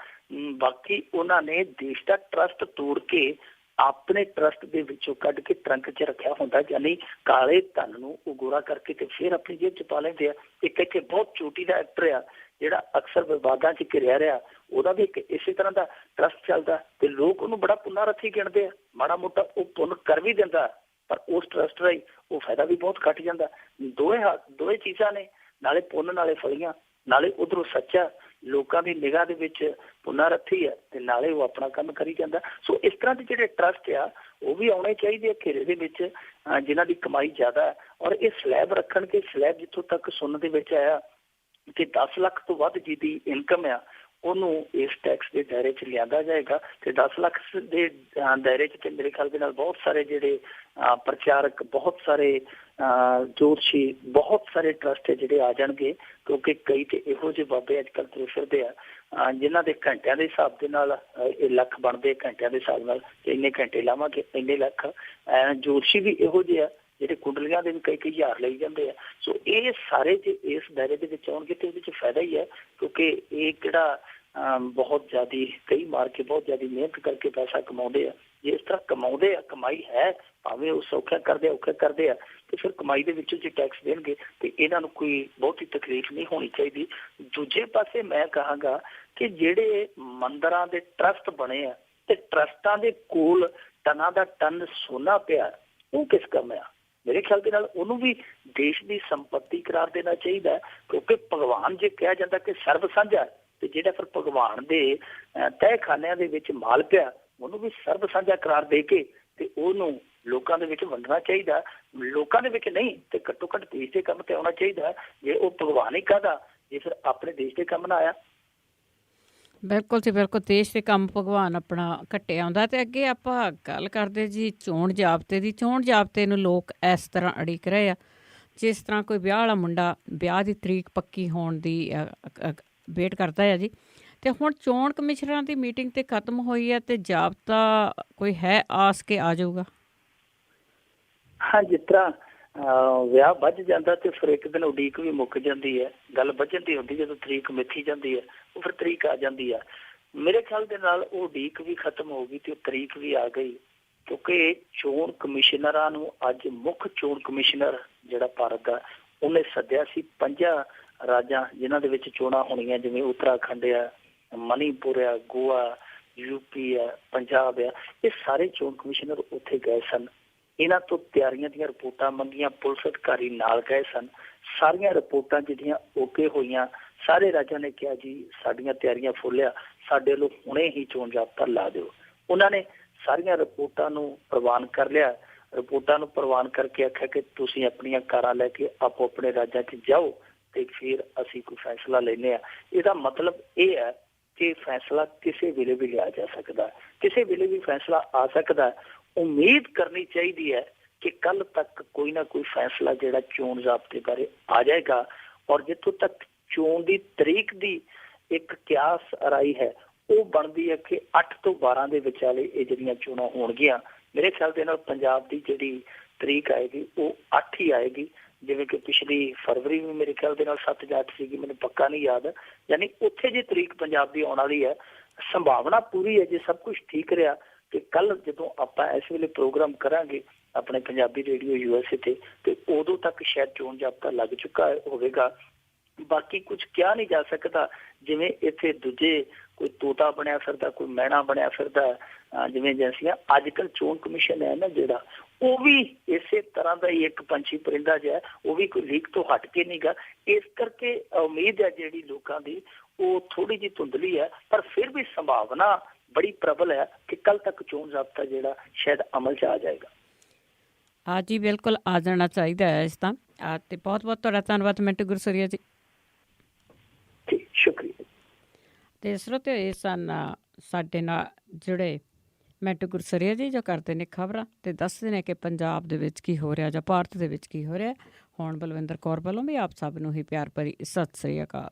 ਬਾਕੀ ਉਹਨਾਂ ਨੇ ਦੇਸ਼ ਦਾ ਟਰਸਟ ਤੋੜ ਕੇ ਆਪਣੇ ਟਰਸਟ ਦੇ ਵਿੱਚੋਂ ਕੱਢ ਕੇ ਟਰੰਕ 'ਚ ਰੱਖਿਆ ਹੁੰਦਾ, ਯਾਨੀ ਕਾਲੇ ਧਨ ਨੂੰ ਉਹ ਗੋਰਾ ਕਰਕੇ ਤੇ ਫਿਰ ਆਪਣੀ ਜੇਬ 'ਚ ਪਾ ਲੈਂਦੇ ਆ। ਇੱਕ ਇੱਥੇ ਬਹੁਤ ਚੋਟੀ ਦਾ ਐਕਟਰ ਆ ਜਿਹੜਾ ਅਕਸਰ ਵਿਵਾਦਾਂ 'ਚ ਘਿਰਿਆ ਰਿਹਾ, ਉਹਦਾ ਵੀ ਇੱਕ ਇਸੇ ਤਰ੍ਹਾਂ ਦਾ ਟਰਸਟ ਚੱਲਦਾ ਤੇ ਲੋਕ ਉਹਨੂੰ ਬੜਾ ਪੁੰਨਾ ਰੱਥੀ ਗਿਣਦੇ ਆ। ਮਾੜਾ ਮੋਟਾ ਉਹ ਪੁੰਨ ਕਰ ਵੀ ਦਿੰਦਾ, ਪਰ ਉਸ ਟਰਸਟ ਰਾਹੀਂ ਉਹ ਫਾਇਦਾ ਵੀ ਬਹੁਤ ਘੱਟ ਜਾਂਦਾ। ਦੋਵੇਂ ਚੀਜ਼ਾਂ ਨੇ, ਨਾਲੇ ਪੁੰਨ ਨਾਲੇ ਫਲੀਆਂ, ਨਾਲੇ ਉਧਰੋਂ ਸੱਚਾ ਲੋਕਾਂ ਦੀ ਨਿਗਾਹ ਦੇ ਵਿੱਚ ਪੁੰਨਾ ਰੱਥੀ ਹੈ ਤੇ ਨਾਲੇ ਉਹ ਆਪਣਾ ਕੰਮ ਕਰੀ ਜਾਂਦਾ। ਸੋ ਇਸ ਤਰ੍ਹਾਂ ਦੇ ਜਿਹੜੇ ਟਰਸਟ ਆ ਉਹ ਵੀ ਆਉਣੇ ਚਾਹੀਦੇ ਆ ਘੇਰੇ ਦੇ ਵਿੱਚ, ਜਿਨ੍ਹਾਂ ਦੀ ਕਮਾਈ ਜ਼ਿਆਦਾ ਹੈ। ਔਰ ਇਹ ਸਲੈਬ ਰੱਖਣਗੇ, ਸਲੈਬ ਜਿੱਥੋਂ ਤੱਕ ਸੁਣਨ ਦੇ ਵਿੱਚ ਆਇਆ ਕਿ 10 ਲੱਖ ਤੋਂ ਵੱਧ ਜਿਹਦੀ ਇਨਕਮ ਆ ਉਹਨੂੰ ਇਸ ਟੈਕਸ ਦੇ ਦਾਇਰੇ 'ਚ ਲਿਆਂਦਾ ਜਾਏਗਾ। ਤੇ 10 ਲੱਖ ਦੇ ਦਾਇਰੇ 'ਚ ਤੇ ਮੇਰੇ ਖਿਆਲ ਦੇ ਨਾਲ ਬਹੁਤ ਸਾਰੇ ਜਿਹੜੇ ਪ੍ਰਚਾਰਕ, ਬਹੁਤ ਸਾਰੇ ਜੋਤਸ਼ੀ, ਬਹੁਤ ਸਾਰੇ ਟਰਸਟ ਜਿਹੜੇ ਆ ਜਾਣਗੇ, ਕਿਉਂਕਿ ਕਈ ਤੇ ਇਹੋ ਜਿਹੇ ਬਾਬੇ ਅੱਜ ਕੱਲ੍ਹ ਤੁਰੇ ਫਿਰਦੇ ਆ ਜਿਨ੍ਹਾਂ ਦੇ ਘੰਟਿਆਂ ਦੇ ਹਿਸਾਬ ਦੇ ਨਾਲ ਇਹ ਲੱਖ ਬਣਦੇ, ਘੰਟਿਆਂ ਦੇ ਹਿਸਾਬ ਨਾਲ ਇੰਨੇ ਘੰਟੇ ਲਾਵਾਂਗੇ ਇੰਨੇ ਲੱਖ। ਜੋਤਸ਼ੀ ਵੀ ਇਹੋ ਜਿਹੇ ਆ ਜਿਹੜੇ ਕੁੰਡਲੀਆਂ ਦੇ ਵੀ ਕਈ ਹਜ਼ਾਰ ਲਈ ਜਾਂਦੇ ਆ। ਸੋ ਇਹ ਸਾਰੇ ਜੇ ਇਸ ਦਾਇਰੇ ਦੇ ਵਿੱਚ ਆਉਣਗੇ ਤੇ ਇਹਦੇ ਵਿੱਚ ਫਾਇਦਾ ਹੀ ਹੈ, ਕਿਉਂਕਿ ਇਹ ਕਿਹੜਾ ਬਹੁਤ ਜ਼ਿਆਦਾ ਕਈ ਮਾਰ ਕੇ ਬਹੁਤ ਜ਼ਿਆਦਾ ਮਿਹਨਤ ਕਰਕੇ ਪੈਸਾ ਕਮਾਉਂਦੇ ਆ। ਜੇ ਇਸ ਤਰ੍ਹਾਂ ਕਮਾਉਂਦੇ ਆ, ਕਮਾਈ ਹੈ, ਭਾਵੇਂ ਉਹ ਸੌਖਾ ਕਰਦੇ ਔਖਾ ਕਰਦੇ ਆ, ਤੇ ਫਿਰ ਕਮਾਈ ਦੇ ਵਿੱਚੋਂ ਜੇ ਟੈਕਸ ਦੇਣਗੇ ਤੇ ਇਹਨਾਂ ਨੂੰ ਕੋਈ ਬਹੁਤੀ ਤਕਲੀਫ ਨਹੀਂ ਹੋਣੀ ਚਾਹੀਦੀ। ਦੂਜੇ ਪਾਸੇ ਮੈਂ ਕਹਾਂਗਾ ਕਿ ਜਿਹੜੇ ਮੰਦਰਾਂ ਦੇ ਟਰਸਟ ਬਣੇ ਆ ਤੇ ਟਰਸਟਾਂ ਦੇ ਕੋਲ ਟਨਾਂ ਦਾ ਟਨ ਸੋਨਾ ਪਿਆ, ਉਹ ਕਿਸ ਕੰਮ ਆ? ਮੇਰੇ ਖਿਆਲ ਦੇ ਨਾਲ ਉਹਨੂੰ ਵੀ ਦੇਸ਼ ਦੀ ਸੰਪत्ति ਕਰਾਰ ਦੇਣਾ ਚਾਹੀਦਾ, ਕਿਉਂਕਿ ਭਗਵਾਨ ਜੇ ਕਿਹਾ ਜਾਂਦਾ ਕਿ ਸਰਬ ਸਾਂਝਾ, ਤੇ ਜਿਹੜਾ ਫਿਰ ਭਗਵਾਨ ਦੇ ਤਹਿਖਾਨਿਆਂ ਦੇ ਵਿੱਚ ਮਾਲ ਪਿਆ ਉਹਨੂੰ ਵੀ ਸਰਬ ਸਾਂਝਾ ਕਰਾਰ ਦੇ ਕੇ ਤੇ ਉਹਨੂੰ ਲੋਕਾਂ ਦੇ ਵਿੱਚ ਵੰਡਣਾ ਚਾਹੀਦਾ। ਲੋਕਾਂ ਦੇ ਵਿੱਚ ਨਹੀਂ ਤੇ ਘੱਟੋ ਘੱਟ ਦੇਸ਼ ਦੇ ਕੰਮ ਤੇ ਆਉਣਾ ਚਾਹੀਦਾ। ਜੇ ਉਹ ਭਗਵਾਨ ਹੀ ਕਾਹਦਾ, ਜੇ ਫਿਰ ਆਪਣੇ ਦੇਸ਼ ਦੇ ਕੰਮ ਨਾ ਆਇਆ। ਬਿਲਕੁਲ ਜੀ, ਬਿਲਕੁਲ। ਦੇਸ਼ ਦੇ ਕੰਮ ਭਗਵਾਨ ਆਪਣਾ ਘੱਟੇ ਆਉਂਦਾ। ਤੇ ਅੱਗੇ ਆਪਾਂ ਗੱਲ ਕਰਦੇ ਜੀ ਚੋਣ ਜ਼ਾਬਤੇ ਦੀ। ਚੋਣ ਜ਼ਾਬਤੇ ਨੂੰ ਲੋਕ ਇਸ ਤਰ੍ਹਾਂ ਉਡੀਕ ਰਹੇ ਆ, ਜਿਸ ਤਰ੍ਹਾਂ ਕੋਈ ਵਿਆਹ ਵਾਲਾ ਮੁੰਡਾ ਵਿਆਹ ਦੀ ਤਰੀਕ ਪੱਕੀ ਹੋਣ ਦੀ ਵੇਟ ਕਰਦਾ ਹੈ ਜੀ। ਤੇ ਹੁਣ ਚੋਣ ਕਮਿਸ਼ਨਰਾਂ ਦੀ ਮੀਟਿੰਗ ਤੇ ਖਤਮ ਹੋਈ ਹੈ ਤੇ ਜ਼ਾਬਤਾ ਕੋਈ ਹੈ ਆਸ ਕੇ ਆ ਜਾਊਗਾ? ਹਾਂ, ਜਿਸ ਤਰ੍ਹਾਂ ਵਿਆਹ ਵੱਜ ਜਾਂਦਾ ਤੇ ਫਿਰ ਇੱਕ ਦਿਨ ਉਡੀਕ ਵੀ ਮੁੱਕ ਜਾਂਦੀ ਹੈ। ਗੱਲ ਵੱਜਣ ਦੀ ਹੁੰਦੀ ਜਦੋਂ ਤਰੀਕ ਮਿੱਥੀ ਜਾਂਦੀ ਹੈ, ਉਹ ਫਿਰ ਤਰੀਕ ਆ ਜਾਂਦੀ ਆ। ਮੇਰੇ ਖਿਆਲ ਦੇ ਨਾਲ ਉਹ ਉਡੀਕ ਵੀ ਖਤਮ ਹੋ ਗਈ ਤੇ ਉਹ ਤਰੀਕ ਵੀ ਆ ਗਈ, ਕਿਉਂਕਿ ਚੋਣ ਕਮਿਸ਼ਨਰਾਂ ਨੂੰ ਅੱਜ ਮੁੱਖ ਚੋਣ ਕਮਿਸ਼ਨਰ ਜਿਹੜਾ ਭਾਰਤ ਦਾ, ਉਹਨੇ ਸੱਦਿਆ ਸੀ 5 ਰਾਜਾਂ ਜਿਨ੍ਹਾਂ ਦੇ ਵਿੱਚ ਚੋਣਾਂ ਹੋਣੀਆਂ, ਜਿਵੇਂ ਉੱਤਰਾਖੰਡ ਆ, ਮਣੀਪੁਰ ਆ, ਗੋਆ, ਯੂਪੀ ਆ, ਪੰਜਾਬ ਆ। ਇਹ ਸਾਰੇ ਚੋਣ ਕਮਿਸ਼ਨਰ ਉੱਥੇ ਗਏ ਸਨ। ਇਹਨਾਂ ਤੋਂ ਤਿਆਰੀਆਂ ਦੀਆਂ ਰਿਪੋਰਟਾਂ ਮੰਗੀਆਂ, ਪੁਲਿਸ ਅਧਿਕਾਰੀ ਨਾਲ ਗਏ ਸਨ। ਸਾਰੀਆਂ ਰਿਪੋਰਟਾਂ ਜਿਹੜੀਆਂ ਓਕੇ ਹੋਈਆਂ, ਸਾਰੇ ਰਾਜਾਂ ਨੇ ਕਿਹਾ ਜੀ ਸਾਡੀਆਂ ਤਿਆਰੀਆਂ ਫੁੱਲਿਆ, ਸਾਡੇ ਵੱਲੋਂ ਹੁਣੇ ਹੀ ਚੋਣ ਜ਼ਾਬਤਾ ਲਾ ਦਿਓ। ਉਹਨਾਂ ਨੇ ਸਾਰੀਆਂ ਰਿਪੋਰਟਾਂ ਨੂੰ ਪ੍ਰਵਾਨ ਕਰ ਲਿਆ। ਰਿਪੋਰਟਾਂ ਨੂੰ ਪ੍ਰਵਾਨ ਕਰਕੇ ਆਖਿਆ ਕਿ ਤੁਸੀਂ ਆਪਣੀਆਂ ਕਾਰਾਂ ਲੈ ਕੇ ਆਪੋ ਆਪਣੇ ਰਾਜਾਂ 'ਚ ਜਾਓ ਤੇ ਫਿਰ ਅਸੀਂ ਕੋਈ ਫੈਸਲਾ ਲੈਂਦੇ ਹਾਂ। ਇਹਦਾ ਮਤਲਬ ਇਹ ਹੈ ਕਿ ਫੈਸਲਾ ਕਿਸੇ ਵੇਲੇ ਵੀ ਲਿਆ ਜਾ ਸਕਦਾ, ਕਿਸੇ ਵੇਲੇ ਵੀ ਫੈਸਲਾ ਆ ਸਕਦਾ। ਉਮੀਦ ਕਰਨੀ ਚਾਹੀਦੀ ਹੈ ਕਿ ਕੱਲ੍ਹ ਤੱਕ ਕੋਈ ਨਾ ਕੋਈ ਫੈਸਲਾ ਜਿਹੜਾ ਚੋਣ ਜ਼ਾਬਤੇ ਬਾਰੇ ਆ ਜਾਏਗਾ। ਔਰ ਜਿੱਥੋਂ ਤੱਕ ਚੋਣ ਦੀ ਤਰੀਕ ਦੀ ਇੱਕ ਕਿਆਸ ਰਾਈ ਹੈ, ਉਹ ਬਣਦੀ ਹੈ ਕਿ 8 ਤੋਂ 12 ਦੇ ਵਿਚਾਲੇ ਇਹ ਜਿਹੜੀਆਂ ਚੋਣਾਂ ਹੋਣਗੀਆਂ। ਮੇਰੇ ਖਿਆਲ ਦੇ ਨਾਲ ਪੰਜਾਬ ਦੀ ਜਿਹੜੀ ਤਰੀਕ ਆਏਗੀ ਉਹ 8 ਹੀ ਆਏਗੀ, ਜਿਵੇਂ ਕਿ ਪਿਛਲੀ ਫਰਵਰੀ ਵੀ ਮੇਰੇ ਖਿਆਲ ਦੇ ਨਾਲ 7 ਜਾਂ 8 ਸੀਗੀ, ਮੈਨੂੰ ਪੱਕਾ ਨਹੀਂ ਯਾਦ। ਯਾਨੀ ਉੱਥੇ ਜੇ ਤਰੀਕ ਪੰਜਾਬ ਦੀ ਆਉਣ ਵਾਲੀ ਹੈ, ਸੰਭਾਵਨਾ ਪੂਰੀ ਹੈ ਜੇ ਸਭ ਕੁਝ ਠੀਕ ਰਿਹਾ ਕਿ ਕੱਲ ਜਦੋਂ ਆਪਾਂ ਇਸ ਵੇਲੇ ਪ੍ਰੋਗਰਾਮ ਕਰਾਂਗੇ ਆਪਣੇ ਪੰਜਾਬੀ ਰੇਡੀਓ USA ਤੇ ਉਦੋਂ ਤੱਕ ਸ਼ਾਇਦ ਚੋਣ ਜ਼ਾਬਤਾ ਲੱਗ ਚੁੱਕਾ ਹੋਵੇਗਾ। ਬਾਕੀ ਕੁਝ ਕਿਹਾ ਨਹੀਂ ਜਾ ਸਕਦਾ, ਜਿਵੇਂ ਇੱਥੇ ਦੂਜੇ ਕੋਈ ਤੋਤਾ ਬਣਿਆ ਫਿਰਦਾ, ਕੋਈ ਮੈਣਾ ਬਣਿਆ ਫਿਰਦਾ, ਜਿਵੇਂ ਏਜੰਸੀਆਂ। ਅੱਜ ਕੱਲ੍ਹ ਚੋਣ ਕਮਿਸ਼ਨ ਹੈ ਨਾ ਜਿਹੜਾ, ਉਹ ਵੀ ਇਸੇ ਤਰ੍ਹਾਂ ਦਾ ਹੀ ਇੱਕ ਪੰਛੀ ਪਰਿੰਦਾ ਜਿਹਾ, ਉਹ ਵੀ ਕੋਈ ਲੀਕ ਤੋਂ ਹਟ ਕੇ ਨਹੀਂ ਗਾ। ਇਸ ਕਰਕੇ ਉਮੀਦ ਹੈ ਜਿਹੜੀ ਲੋਕਾਂ ਦੀ ਉਹ ਥੋੜੀ ਜਿਹੀ ਧੁੰਦਲੀ ਹੈ, ਪਰ ਫਿਰ ਵੀ ਸੰਭਾਵਨਾ ਬੜੀ ਪ੍ਰਬਲ ਹੈ ਕਿ ਕੱਲ ਤੱਕ ਚੋਣ ਜ਼ਾਬਤਾ ਜਿਹੜਾ ਸ਼ਾਇਦ ਅਮਲ 'ਚ ਆ ਜਾਏਗਾ। ਹਾਂ ਜੀ, ਬਿਲਕੁਲ ਆ ਜਾਣਾ ਚਾਹੀਦਾ ਹੈ ਇਸ ਤਾਂ। ਅਤੇ ਬਹੁਤ ਬਹੁਤ ਤੁਹਾਡਾ ਧੰਨਵਾਦ ਮਿੰਟੂ ਗੁਰਸਰੀਆ ਜੀ। ਠੀਕ, ਸ਼ੁਕਰੀਆ। ਅਤੇ ਸਰੋਤਿਓ, ਇਹ ਸਨ ਸਾਡੇ ਨਾਲ ਜੁੜੇ ਮਿੰਟੂ ਗੁਰਸਰੀਆ ਜੀ, ਜੋ ਕਰਦੇ ਨੇ ਖਬਰਾਂ ਅਤੇ ਦੱਸਦੇ ਨੇ ਕਿ ਪੰਜਾਬ ਦੇ ਵਿੱਚ ਕੀ ਹੋ ਰਿਹਾ ਜਾਂ ਭਾਰਤ ਦੇ ਵਿੱਚ ਕੀ ਹੋ ਰਿਹਾ। ਹੁਣ ਬਲਵਿੰਦਰ ਕੌਰ ਵੱਲੋਂ ਵੀ ਆਪ ਸਭ ਨੂੰ ਹੀ ਪਿਆਰ ਭਰੀ ਸਤਿ ਸ੍ਰੀ ਅਕਾਲ।